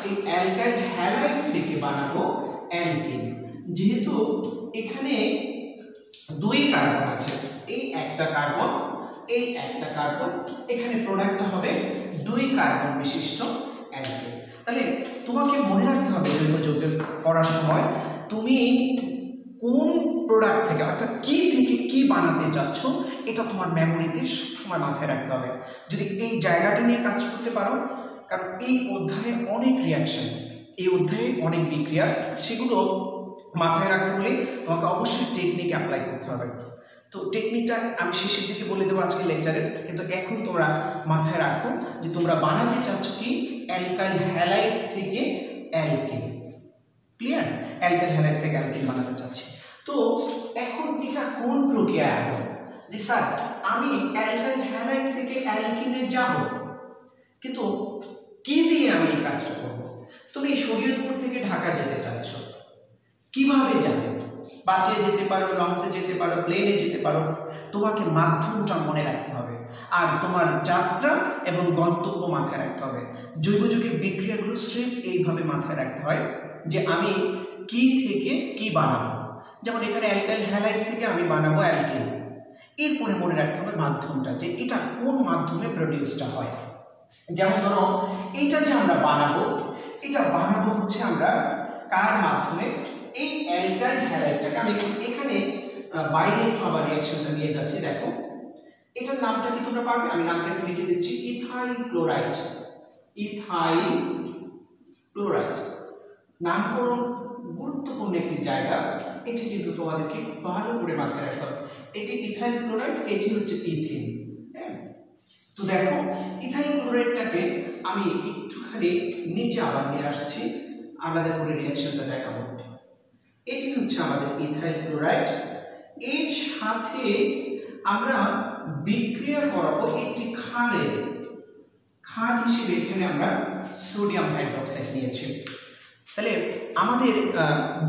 এই অ্যালকাইল হ্যালাইড থেকে বানাবো অ্যালকিন। যেহেতু এখানে 2 কার্বন আছে, এই একটা কার্বন, এই একটা কার্বন, এখানে প্রোডাক্টটা হবে 2 কার্বন বিশিষ্ট অ্যালকিন। তাহলে তোমাকে মনে রাখতে হবে জৈব যৌগ করার সময় তুমি কোন প্রোডাক্ট থেকে অর্থাৎ কি থেকে কি বানাতে যাচ্ছ, এটা তোমার মেমোরিতে সবসময় মাথায় রাখতে হবে। যদি এই জায়গাটা নিয়ে কাজ করতে পারো, কারণ এই অধ্যায়ে অনেক রিয়াকশন, এই অধ্যায়ে অনেক বিক্রিয়া, সেগুলো মাথায় রাখতে হলে তোমাকে অবশ্যই টেকনিক অ্যাপ্লাই করতে হবে। তো টেকনিকটা আমি শেষের দিকে বলে দেবো আজকে লেকচারে, কিন্তু এখন তোমরা মাথায় রাখো যে তোমরা বানাতে চাচ্ছ কি অ্যালকাইল হ্যালাইড থেকে অ্যালকিন। ক্লিয়ার? অ্যালকাইল হ্যালাইড থেকে অ্যালকিন বানাতে চাচ্ছি। তো এখন এটা কোন প্রক্রিয়া হলো যে স্যার আমি অ্যালকাইল হ্যালাইড থেকে অ্যালকিনে যাব, কিন্তু কি দিয়ে আমি এই কাজটা করব? তুমি শরীয়তপুর থেকে ঢাকা যেতে চাচ্ছ, কিভাবে যাবে? বাসে যেতে পারো, লঞ্চে যেতে পারো, প্লেনে যেতে পারো, তোমাকে মাধ্যমটা মনে রাখতে হবে আর তোমার যাত্রা এবং গন্তব্য মাথায় রাখতে হবে। জৈব যৌগের বিক্রিয়াগুলো স্রেফ এইভাবে মাথায় রাখতে হয় যে আমি কি থেকে কি বানাবো। যেমন এখানে অ্যালকাইল হ্যালাইড থেকে আমি বানাবো অ্যালকিন, এরপরে মনে রাখতে হবে মাধ্যমটা, যে এটা কোন মাধ্যমে প্রডিউসটা হয়। যেমন ধরো এইটা যে আমরা বানাবো, এটা বানাবো হচ্ছে আমরা কার মাধ্যমে? এই অ্যালকাইল হ্যালাইডটাকে আমি এখানে বাইরে একটু আবার রিঅ্যাকশনটা নিয়ে যাচ্ছি। দেখো এটার নামটা কি তোমরা পারবে? আমি নামটা একটু লিখে দিচ্ছি, ইথাইল ক্লোরাইড। ইথাইল ক্লোরাইড নামকরণ গুরুত্বপূর্ণ একটি জায়গা, এটি কিন্তু তোমাদেরকে খুব ভালো করে মাথায় রাখতে হবে। এটি ইথাইল ক্লোরাইড, এটি হচ্ছে ইথিন। হ্যাঁ, তো দেখো ইথাইল ক্লোরাইডটাকে আমি একটুখানি নিচে আবার নিয়ে আসছি, আলাদা করে রিঅ্যাকশনটা দেখাবো। এটি হচ্ছে আমাদের ইথাইল ক্লোরাইড, এর সাথে আমরা বিক্রিয়া করাবো একটি ক্ষারের, ক্ষার হিসেবে এখানে আমরা সোডিয়াম হাইড্রোক্সাইড নিয়েছি। তাহলে আমাদের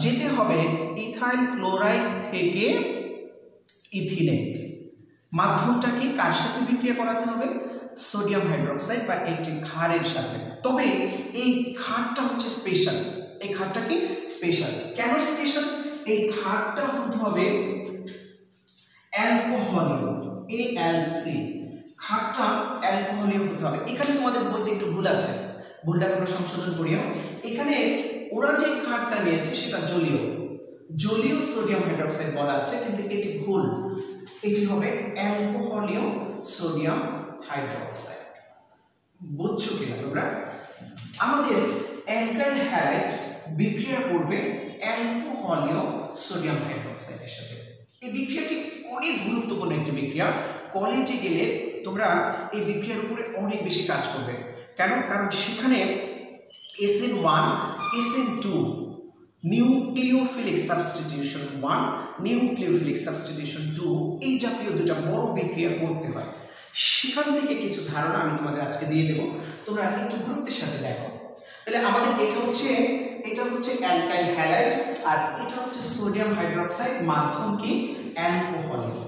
যেতে হবে ইথাইল ক্লোরাইড থেকে ইথিনে। মাধ্যমটা কি কার সাথে বিক্রিয়া করাতে হবে? সোডিয়াম হাইড্রোক্সাইড বা একটি ক্ষারের সাথে। তবে এই ক্ষারটা হচ্ছে স্পেশাল। এই ক্ষারটা কি স্পেশাল? কেন স্পেশাল? এই ক্ষারটা হতে হবে অ্যালকোহলীয়, ALC। ক্ষারটা অ্যালকোহলীয় হতে হবে। এখানে তোমাদের বইতে একটু ভুল আছে, ভুলটা তোমরা সংশোধন করিও। এখানে ওরা যে ক্ষারটা নিয়েছে সেটা জলীয়, জলীয় সোডিয়াম হাইড্রোক্সাইড বলা আছে, কিন্তু এটি ভুল। এটি হবে অ্যালকোহলীয় সোডিয়াম হাইড্রোক্সাইড। বুঝছো কিনা তোমরা? আমাদের অ্যালকাইল হ্যালাইড বিক্রিয়া করবে অ্যালকোহলীয় সোডিয়াম হাইড্রোক্সাইডের সাথে। এই বিক্রিয়াটি অনেক গুরুত্বপূর্ণ একটি বিক্রিয়া। কলেজে গেলে তোমরা এই বিক্রিয়ার উপরে অনেক বেশি কাজ করবে। কেন? কারণ সেখানে SN1 SN2 nucleophilic substitution 1 nucleophilic substitution 2 এই জাতীয় দুটো বড় বিক্রিয়া করতে হয়। সেখান থেকে কিছু ধারণা আমি তোমাদের আজকে দিয়ে দেব, তোমরা একটু গুরুত্বের সাথে দেখো। তাহলে আমাদের এটা হচ্ছে অ্যালকাইল হ্যালাইড আর এটা হচ্ছে সোডিয়াম হাইড্রোক্সাইড, মাধ্যম কি অ্যালকোহলীয়।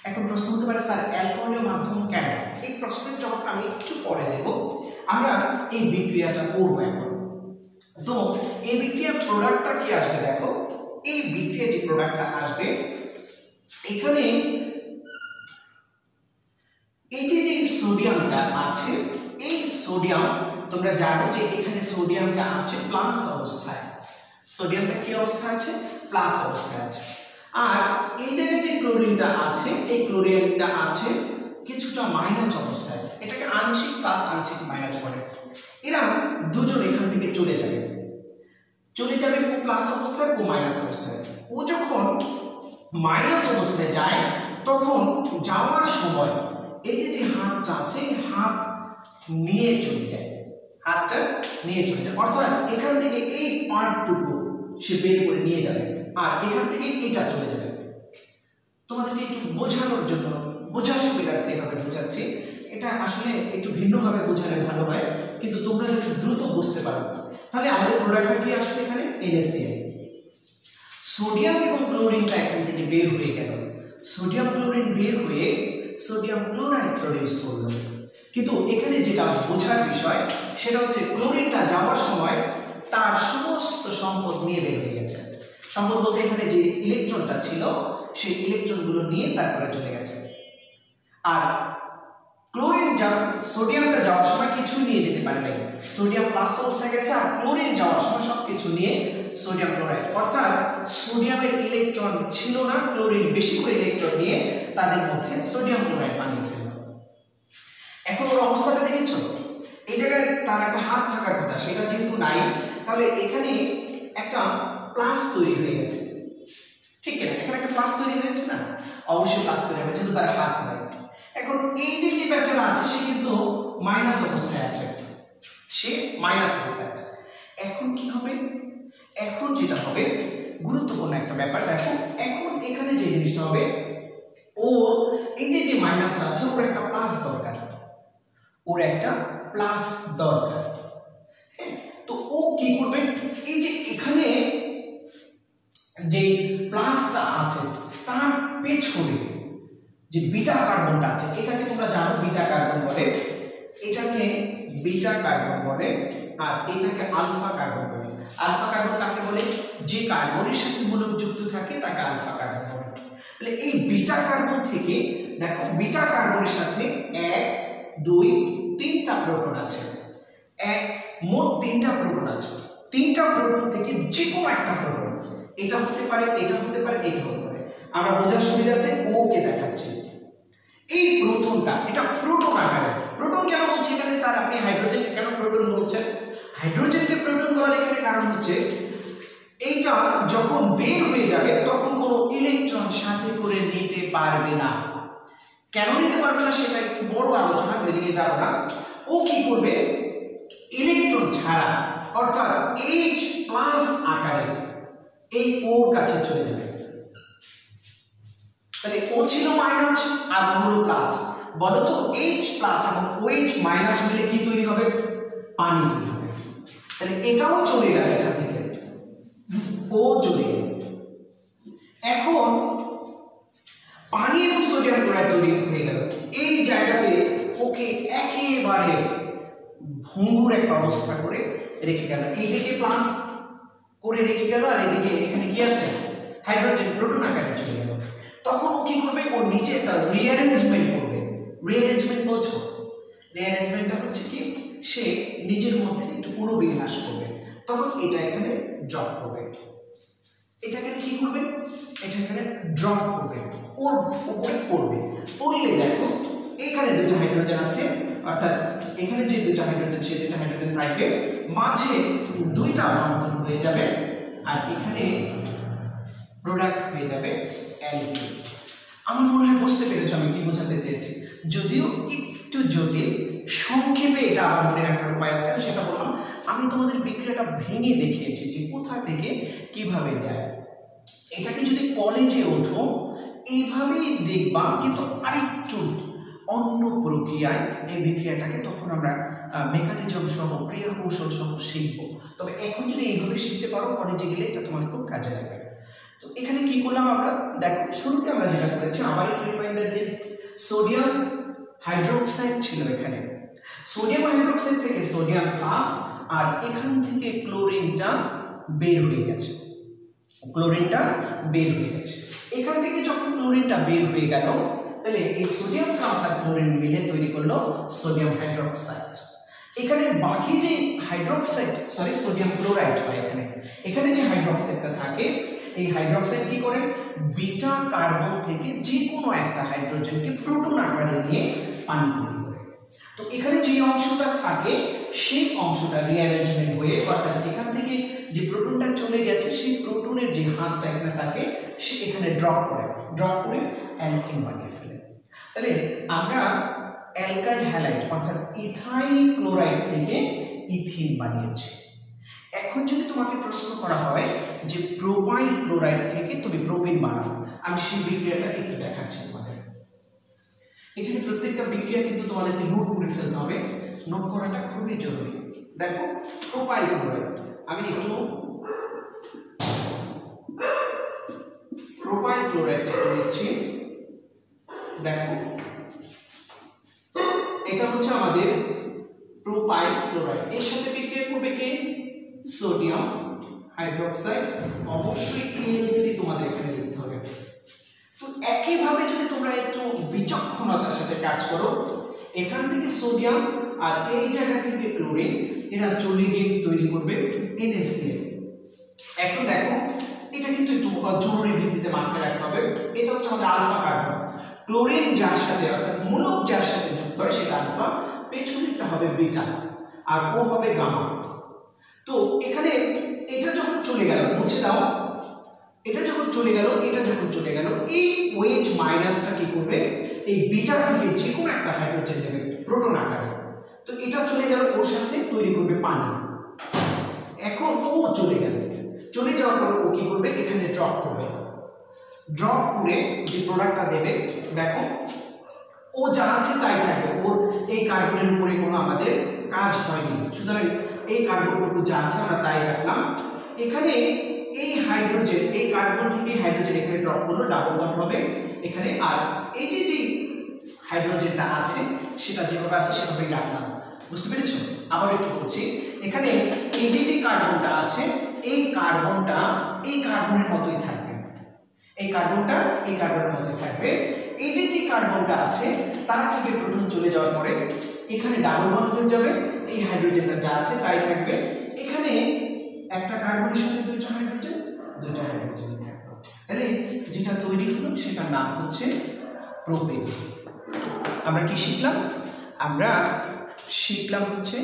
এখন প্রশ্ন হতে পারে স্যার অ্যালকোহলীয় মাধ্যম কেন? এই প্রশ্নের জবাবটা আমি একটু পরে দেব। আমরা এই বিক্রিয়াটা করব এখন। তো এই বিক্রিয়ার প্রোডাক্টটা কি আসবে দেখো, এই বিক্রিয়া যে প্রোডাক্টটা আসবে এখানে এই যে সোডিয়ামটা আছে, এই সোডিয়াম তোমরা জানো যে এখানে সোডিয়ামটা আছে প্লাস অবস্থায়, সোডিয়ামটা কি অবস্থায় আছে, প্লাস অবস্থায় আছে। আর এই জায়গায় যে ক্লোরিনটা আছে, এই ক্লোরিনটা আছে কিছুটা মাইনাস অবস্থায়, এটাকে আংশিক প্লাস আংশিক মাইনাস করে। এরা দুজন এখান থেকে চলে যাবে ও প্লাস অবস্থায় ও মাইনাস অবস্থায়। ও যখন মাইনাস অবস্থায় যায় তখন যাওয়ার সময় এই যে হাতটা আছে, হাত নিয়ে চলে যায়, হাতটা নিয়ে চলে যায়, অর্থাৎ এখান থেকে এই পার্টটুকু সে বের করে নিয়ে যাবে আর এখান থেকে এটা চলে যাবে। তোমাদেরকে একটু বোঝানোর জন্য, বোঝার সুবিধার্থে এভাবে বোঝাচ্ছি, এটা আসলে একটু ভিন্নভাবে বোঝালে ভালো হয়, কিন্তু তোমরা যদি দ্রুত বুঝতে পারো। তাহলে আমাদের প্রোডাক্টটা কি আসবে এখানে, NaCl। সোডিয়াম এবং ক্লোরিনটা এখান থেকে বের হয়ে গেল, সোডিয়াম ক্লোরিন বের হয়ে সোডিয়াম ক্লোরাইড প্রডিউস করলো। কিন্তু এখানে যেটা বোঝার বিষয় সেটা হচ্ছে ক্লোরিনটা যাওয়ার সময় তার সমস্ত সম্পদ নিয়ে বের হয়ে গেছে। সম্পদ বলতে এখানে যে ইলেকট্রনটা ছিল সেই ইলেকট্রনগুলো নিয়ে তারপরে চলে গেছে। আর সোডিয়ামটা যাওয়ার সময় কিছু নিয়ে যেতে পারে নাই, সোডিয়াম প্লাস অবস্থায় গেছে, আর ক্লোরিন যাওয়ার সময় সবকিছু নিয়ে সোডিয়াম ক্লোরাইড, অর্থাৎ সোডিয়ামের ইলেকট্রন ছিল না, ক্লোরিন বেশি করে ইলেকট্রন নিয়ে তাদের মধ্যে সোডিয়াম ক্লোরাইড বানিয়ে ফেলল। এখন ওর অবস্থাটা দেখেছো, এই জায়গায় তার একটা হাত থাকার কথা, সেটা যেহেতু নাই, তাহলে এখানে একটা প্লাস তৈরি হয়ে গেছে, ঠিক না? এখানে একটা প্লাস তৈরি হয়েছে না, অবশ্যই প্লাস তৈরি হবে, যেহেতু তার হাত নাই। এখন এই যে বেচারা আছে সে কিন্তু মাইনাস অবস্থায় আছে, সে মাইনাস অবস্থায় আছে। এখন কি হবে, এখন যেটা হবে গুরুত্বপূর্ণ একটা ব্যাপার দেখো, এখন এখানে যে জিনিসটা হবে, ও এই যে মাইনাসটা আছে ওর একটা প্লাস দরকার, ওর একটা প্লাস দরকার। হ্যাঁ, তো ও কি করবে, এই যে এখানে যে প্লাসটা আছে তার পেছনে যে বিটা কার্বনটা আছে, এটাকে তোমরা জানো বিটা কার্বন বলে, এটাকে বিটা কার্বন বলে, আর এটাকে আলফা কার্বন বলে। আলফা কার্বন কাকে বলে, যে কার্বনের সাথে মূলক যুক্ত থাকে তাকে আলফা কার্বন বলে। তাহলে এই বিটা কার্বন থেকে দেখো, বিটা কার্বনের সাথে 1 2 3টা প্রোটন আছে, মোট 3টা প্রোটন আছে। 3টা প্রোটন থেকে যে কোনো একটা প্রোটন, এটা হতে পারে, এটা হতে পারে, এটা হতে পারে, আমরা বোঝার সুবিধার্থে ওকে দেখাচ্ছি। এই প্রোটনটা, এটা প্রোটন আকারে, প্রোটন কেন বলছি এখানে স্যার, আপনি হাইড্রোজেনকে কেন প্রোটন বলছেন? হাইড্রোজেনকে প্রোটন বলার এখানে কারণ হচ্ছে এইটা যখন বের হয়ে যাবে তখন কোনো ইলেকট্রন সাথে করে নিতে পারবে না। কেন নিতে পারবে না সেটা একটু বড় আলোচনা, ওইদিকে যাব না। ও কি করবে, ইলেকট্রন ছাড়া, অর্থাৎ H+ আকারে এই ওর কাছে চলে যাবে। তাহলে ও ছিল মাইনাস আর ও হলো প্লাস, বলো তো H+ এবং OH- মিলে কি তৈরি হবে, পানি তৈরি হবে। তাহলে এটাও চলে গেল এখান থেকে, ও চলে গেল। এখন পানি এবং সোডিয়াম ক্লোরাইড তৈরি হয়ে গেল। এই জায়গাতে ওকে একেবারে ভঙ্গুর একটা অবস্থা করে রেখে গেল, এইদিকে প্লাস করে রেখে গেল, আর এদিকে এখানে কি আছে, হাইড্রোজেন প্রোটন আকারে চলে গেল। তখন ও কি করবে, ওর নিচে একটা রিঅ্যারেঞ্জমেন্ট করবে। রিঅ্যারেঞ্জমেন্ট বোঝো, রিঅ্যারেঞ্জমেন্টটা হচ্ছে কি, সে নিজের মধ্যে একটু পুনর্বিন্যাস করবে, তখন এটা এখানে ড্রপ করবে, এটা এখানে কি করবে, এটা এখানে ড্রপ করবে, ওর উপরে পড়বে। পড়লে দেখো এখানে দুটো হাইড্রোজেন আছে, অর্থাৎ এখানে যে দুটো হাইড্রোজেন, সেই দুটো হাইড্রোজেন থাকবে, মাঝে দুইটা বন্ধন হয়ে যাবে, আর এখানে প্রোডাক্ট হয়ে যাবে অ্যালকিন। আমার মনে হয় বুঝতে পেরেছো আমি কি বোঝাতে চেয়েছি, যদিও একটু জটিল। সংক্ষেপে এটা আবার মনে রাখার উপায় আছে, সেটা বললাম। আমি তোমাদের বিক্রিয়াটা ভেঙে দেখিয়েছি যে কোথা থেকে কিভাবে যায়। এটাকে যদি কলেজে ওঠো এইভাবেই দেখবা, কিন্তু আরেকটু অন্য প্রক্রিয়ায় এই বিক্রিয়াটাকে তখন আমরা মেকানিজম সহ, ক্রিয়া কৌশল সহ শিখব। তবে এখন যদি এইভাবে শিখতে পারো, কলেজে গেলে এটা তোমার খুব কাজে লাগবে। তো এখানে কি করলাম আমরা, দেখো শুরুতে আমরা যেটা করেছি, আবার একটু রিমাইন্ডার দিই, সোডিয়াম হাইড্রোক্সাইড ছিল এখানে, সোডিয়াম হাইড্রোক্সাইড থেকে সোডিয়াম প্লাস আর এখান থেকে ক্লোরিনটা বের হয়ে গেছে, ক্লোরিনটা বের হয়ে গেছে। এখান থেকে যখন ক্লোরিনটা বের হয়ে গেল, তাহলে এই সোডিয়াম প্লাস আর ক্লোরিন মিলে তৈরি করলো সোডিয়াম হাইড্রোক্সাইড। এখানে বাকি যে হাইড্রোক্সাইড, সরি সোডিয়াম ক্লোরাইড হয়, এখানে যে হাইড্রোক্সাইডটা থাকে, এই হাইড্রোক্সাইড কি করে, বিটা কার্বন থেকে যে কোনো একটা হাইড্রোজেনকে প্রোটন আকারে নিয়ে পানি তৈরি করে। তো এখানে যে অংশটা থাকে সেই অংশটা রিঅ্যারেঞ্জমেন্ট হয়ে, অর্থাৎ এখান থেকে যে প্রোটনটা চলে গেছে সেই প্রোটনের যে হাতটা এখানে থাকে সে এখানে ড্রপ করে অ্যালকিন বানিয়ে ফেলে। তাহলে আমরা অ্যালকাইল হ্যালাইড অর্থাৎ ইথাইল ক্লোরাইড থেকে ইথিন বানিয়েছি। এখন যদি তোমাকে প্রশ্ন করা হয় যে প্রোপাইল ক্লোরাইড থেকে তুমি প্রোপিন বানাও, আমি সেই বিক্রিয়াটা একটু দেখাচ্ছি তোমাদের। এখানে প্রত্যেকটা বিক্রিয়া কিন্তু তোমাদেরকে নোট করে ফেলতে হবে, নোট করাটা খুবই জরুরি। দেখো প্রোপাইল ক্লোরাইড, আমি একটু প্রোপাইল ক্লোরাইডটা নিচ্ছি। দেখো এটা হচ্ছে আমাদের প্রোপাইল ক্লোরাইড, এর সাথে বিক্রিয়া করবে কে, সোডিয়াম হাইড্রোক্সাইড, অবশ্যই AlC তোমাদের এখানে লিখতে হবে। তো একইভাবে যদি তোমরা একটু বিচক্ষণতার সাথে কাজ করো, এখান থেকে সোডিয়াম আর এই জায়গা থেকে ক্লোরিন, এরা চলে গিয়ে তৈরি করবে NaCl। এখন দেখো এটা কিন্তু একটু জরুরি ভিত্তিতে মাথায় রাখতে হবে, এটা হচ্ছে আমাদের আলফা কার্বন, ক্লোরিন যার সাথে অর্থাৎ মূলক যার সাথে যুক্ত হয় সেটা আলফা, পেছনেরটা হবে বিটা আর ও হবে গামা। তো এখানে এটা যখন চলে গেল, মুছে দাও, এটা যখন চলে গেল, এই OH মাইনাসটা কি করবে, এই বিটার থেকে যে কোনো একটা হাইড্রোজেন নেবে প্রোটন আকারে। তো এটা চলে গেল, ওর সাথে তৈরি করবে পানি। এখন ও চলে যাওয়ার পর ও কি করবে, এখানে ড্রপ করে যে প্রোডাক্টটা দেবে, দেখো ও যা আছে তাই থাকে, ওর এই কার্বনের উপরে কোনো আমাদের কাজ হয়নি, সুতরাং এই কার্বনটুকু যা আছে আমরা তাই রাখলাম। এখানে এই হাইড্রোজেন, এই কার্বন থেকে হাইড্রোজেন এখানে ড্রপ করলো, ডাবল বন্ড হবে এখানে, আর এই যে হাইড্রোজেনটা আছে সেটা যেভাবে আছে সেভাবেই রাখলাম। বুঝতে পেরেছো? আবার একটু বলছি, এখানে এই যে কার্বনটা আছে এই কার্বনটা এই কার্বনের মতোই থাকবে, এই কার্বনের মতোই থাকবে। এই যে কার্বনটা আছে তার থেকে প্রোটন চলে যাওয়ার পরে এখানে ডাবল বন্ড হয়ে যাবে, এই হাইড্রোজেনটা যা আছে তাই থাকবে। এখানে একটা কার্বনের সাথে দুইটা হাইড্রোজেন থাকবে। তাহলে যেটা তৈরি হলো সেটার নাম হচ্ছে প্রোপেন। আমরা কি শিখলাম? আমরা শিখলাম হচ্ছে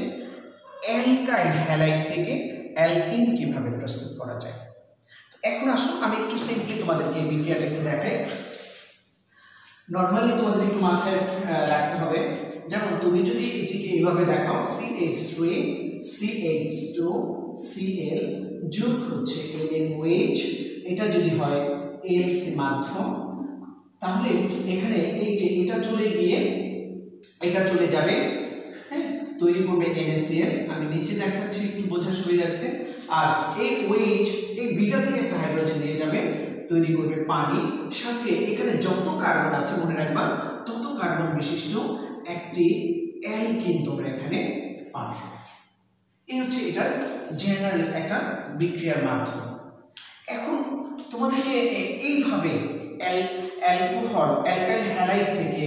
অ্যালকাইল হ্যালাইড থেকে অ্যালকিন কিভাবে প্রস্তুত করা যায়। তো এখন আসো আমি একটু সিম্পলি তোমাদেরকে এই বিক্রিয়াটা একটু দেখাই। নরমালি তোমাদের একটু মাথায় রাখতে হবে, যেমন তুমি যদি এটিকে এইভাবে দেখাও CH3 CH2 Cl যোগ হচ্ছে NaOH, এটা যদি হয় AlC মাধ্যম, তাহলে এখানে এই যে এটা চলে গিয়ে এটা চলে যাবে, হ্যাঁ, তৈরি করবে NaCl। আমি নিচে দেখাচ্ছি একটু বোঝার সুবিধার্থে। আর এই OH এই বিটা থেকে একটা হাইড্রোজেন নিয়ে যাবে, তৈরি করবে পানি, সাথে এখানে যত কার্বন আছে মনে রাখবা তত কার্বন বিশিষ্ট একটি অ্যালকিন তোমরা এখানে পাবে। এই হচ্ছে এটার জেনারেল একটা বিক্রিয়ার মাধ্যম। এখন তোমাদেরকে এইভাবে অ্যালকাইল হ্যালাইড থেকে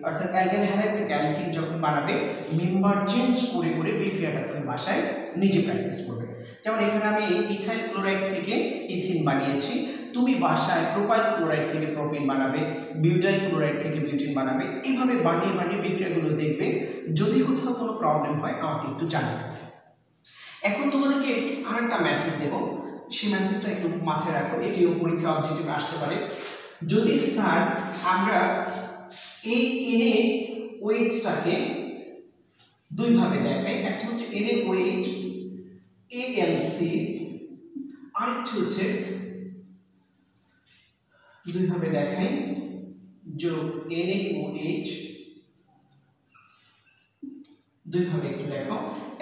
অর্থাৎ অ্যালকাইল হ্যালাইড থেকে অ্যালকিন যখন বানাবে, মেম্বার চেঞ্জ করে বিক্রিয়াটা তুমি বাসায় নিজে প্র্যাকটিস করবে। যেমন এখানে আমি ইথাইল ক্লোরাইড থেকে ইথিন বানিয়েছি, তুমি বাসায় প্রোপাইল ক্লোরাইড থেকে প্রোপিন বানাবে, বিউটাইল ক্লোরাইড থেকে বিউটিন বানাবে। এইভাবে বানিয়ে বিক্রিয়াগুলো দেখবে। যদি কোথাও কোনো প্রবলেম হয় আমাকে একটু জানাবে। এখন তোমাদেরকে আরেকটা মেসেজ দেব, সেই মেসেজটা একটু মাথায় রাখো, এটিও পরীক্ষা অবজেক্টিভ আসতে পারে। যদি স্যার আমরা এই NaOH-টাকে দুইভাবে দেখাই, একটা হচ্ছে NaOH AlC, আরেকটা হচ্ছে দুইভাবে দেখাই যোগ NaOH, দুইভাবে একটু দেখো।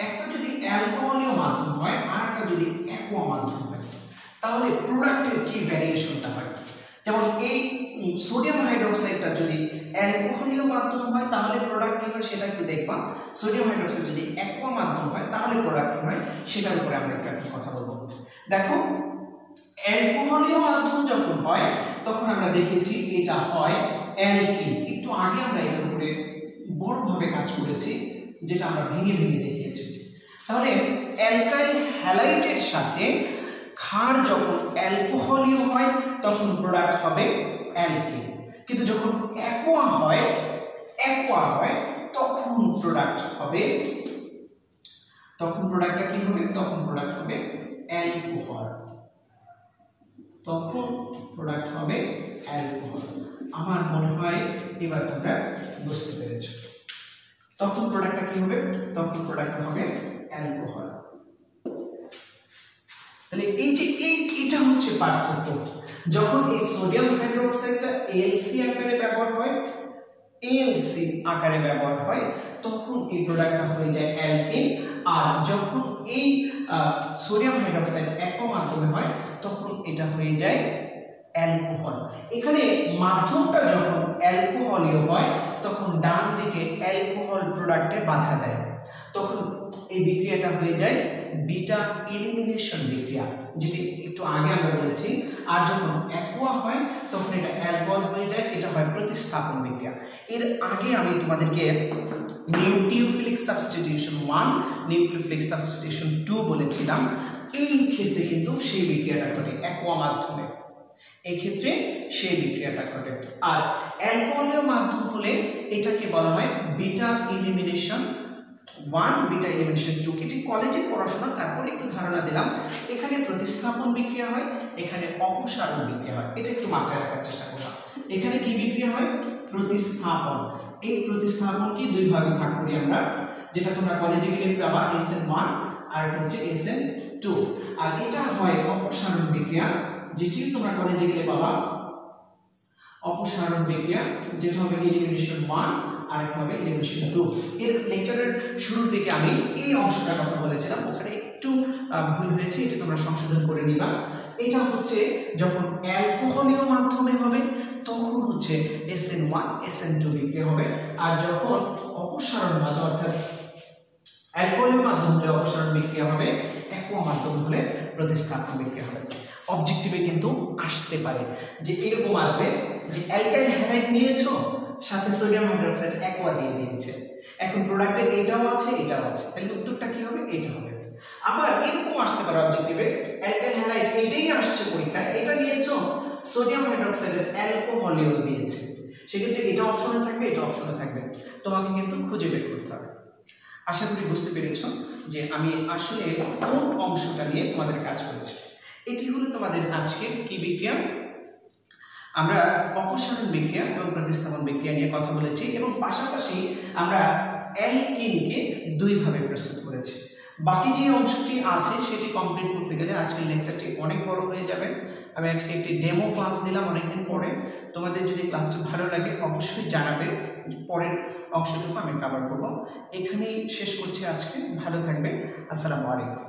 একটা যদি অ্যালকোহলীয় মাধ্যম হয় আর একটা যদি অ্যাকোয়া মাধ্যম হয়, তাহলে প্রোডাক্টের কি ভ্যারিয়েশনটা হয়। যেমন এই সোডিয়াম হাইড্রোক্সাইডটা যদি অ্যালকোহলীয় মাধ্যম হয় তাহলে প্রোডাক্ট কি হয় সেটা একটু দেখবা। সোডিয়াম হাইড্রোক্সাইড যদি অ্যাকোয়া মাধ্যম হয় তাহলে প্রোডাক্ট কি হয় সেটার উপরে আমরা একটু কথা বলবো। দেখো অ্যালকোহলীয় মাধ্যম যখন হয় তখন আমরা দেখেছি এটা হয় অ্যালকিন। একটু আগে আমরা এটার উপরে বড়ভাবে কাজ করেছি, যেটা আমরা ভেঙে ভেঙে দেখিয়েছি। তাহলে অ্যালকাইল হ্যালাইডের সাথে ক্ষার যখন অ্যালকোহলীয় হয় তখন প্রোডাক্ট হবে অ্যালকিন, কিন্তু যখন অ্যাকোয়া হয় তখন প্রোডাক্টটা কি হবে? তখন প্রোডাক্ট হবে অ্যালকোহল। আমার মনে হয় এবার তোমরা বুঝতে পেরেছো। তখন প্রোডাক্টটা কি হবে? তখন প্রোডাক্টটা হবে অ্যালকোহল। তাহলে এই যে এটা হচ্ছে পার্থক্য। যখন এই সোডিয়াম হাইড্রোক্সাইডটা ALC আকারে ব্যবহার হয় তখন এই প্রোডাক্টটা হয়ে যায় অ্যালকিন, আর যখন এই সোডিয়াম হাইড্রোক্সাইড অ্যাকোয়া মাধ্যমে হয় তখন এটা হয়ে যায় অ্যালকোহল। এখানে মাধ্যমটা যখন অ্যালকোহলীয় হয় তখন ডান দিকে অ্যালকোহল প্রোডাক্টে বাধা দেয়, তখন এই বিক্রিয়াটা হয়ে যায় বিটা এলিমিনেশন বিক্রিয়া, যেটি একটু আগে আমরা বলেছি। আর যখন অ্যাকোয়া হয় তখন এটা অ্যালকোহল হয়ে যায়, এটা হয় প্রতিস্থাপন বিক্রিয়া। এর আগে আমি তোমাদেরকে নিউক্লিওফিলিক সাবস্টিটিউশন 1, নিউক্লিওফিলিক সাবস্টিটিউশন 2 বলেছিলাম। এই ক্ষেত্রে কিন্তু সেই বিক্রিয়াটা ঘটে অ্যাকোয়া মাধ্যমে, এই ক্ষেত্রে সেই বিক্রিয়াটা ঘটে। আর অ্যালকোহলীয় মাধ্যম হলে এটাকে বলা হয় বিটা এলিমিনেশন 1, বিটা এলিমিনেশন 2। এটি কলেজে পড়াশোনা, তারপর একটু ধারণা দিলাম। এখানে প্রতিস্থাপন বিক্রিয়া হয়, এখানে অপসারণ বিক্রিয়া হয়। এটা একটু মাথায় রাখার চেষ্টা করলাম। এখানে কি বিক্রিয়া হয়? প্রতিস্থাপন। এই প্রতিস্থাপনকে দুই ভাগে ভাগ করি আমরা, যেটা তোমরা কলেজে গেলে পাবা SN1 আর এটা হচ্ছে SN2। আর এটা হয় অপসারণ বিক্রিয়া, যেটি তোমরা কলেজে গেলে পাবা অপসারণ বিক্রিয়া, যেটা হবে এলিমিনেশন 1 আর একটা হবে এলিমিনেশন 2। এর লেকচারের শুরুর দিকে আমি এই অংশটার কথা বলেছিলাম, ওখানে একটু ভুল হয়েছে, এটা তোমরা সংশোধন করে নিবা। এটা হচ্ছে যখন অ্যালকোহলীয় মাধ্যমে হবে তখন হচ্ছে SN1 SN2 বিক্রিয়া হবে, আর যখন অপসারণ মাধ্যম অর্থাৎ অ্যালকোহলীয় মাধ্যম হলে অপসারণ বিক্রিয়া হবে, অ্যাকোয়া মাধ্যম হলে প্রতিস্থাপন বিক্রিয়া হবে। অবজেক্টিভে কিন্তু আসতে পারে যে এরকম আসবে যে অ্যালকাইল হ্যালাইড নিয়েছো, সাথে সোডিয়াম হাইড্রোক্সাইড অ্যাকোয়া দিয়ে দিয়েছে, এখন প্রোডাক্টে এটাও আছে এটাও আছে, তাহলে উত্তরটা কি হবে? এটা হবে। আবার এরকম আসতে পারে অবজেক্টিভে অ্যালকাইল হ্যালাইড এইটাই আসছে পরীক্ষায়, এটা নিয়েছো, সোডিয়াম হাইড্রোক্সাইডের অ্যালকোহলীয় দিয়েছে, সেক্ষেত্রে এটা অপশনে থাকবে এটা অপশনে থাকবে, তোমাকে কিন্তু খুঁজে বের করতে হবে। আশা করি বুঝতে পেরেছ যে আমি আসলে কোন অংশটা নিয়ে তোমাদের কাজ করেছি। এটি হলো তোমাদের আজকের কি বিক্রিয়া? আমরা অপসারণ বিক্রিয়া এবং প্রতিস্থাপন বিক্রিয়া নিয়ে কথা বলেছি, এবং পাশাপাশি আমরা অ্যালকিনকে দুইভাবে প্রস্তুত করেছি। বাকি যে অংশটি আছে সেটি কমপ্লিট করতে গেলে আজকের লেকচারটি অনেক বড় হয়ে যাবে। আমি আজকে একটি ডেমো ক্লাস দিলাম অনেকদিন পরে, তোমাদের যদি ক্লাসটি ভালো লাগে অবশ্যই জানাবে, পরের অংশটুকু আমি কভার করব। এখানেই শেষ করছি আজকে, ভালো থাকবে, আসসালামু আলাইকুম।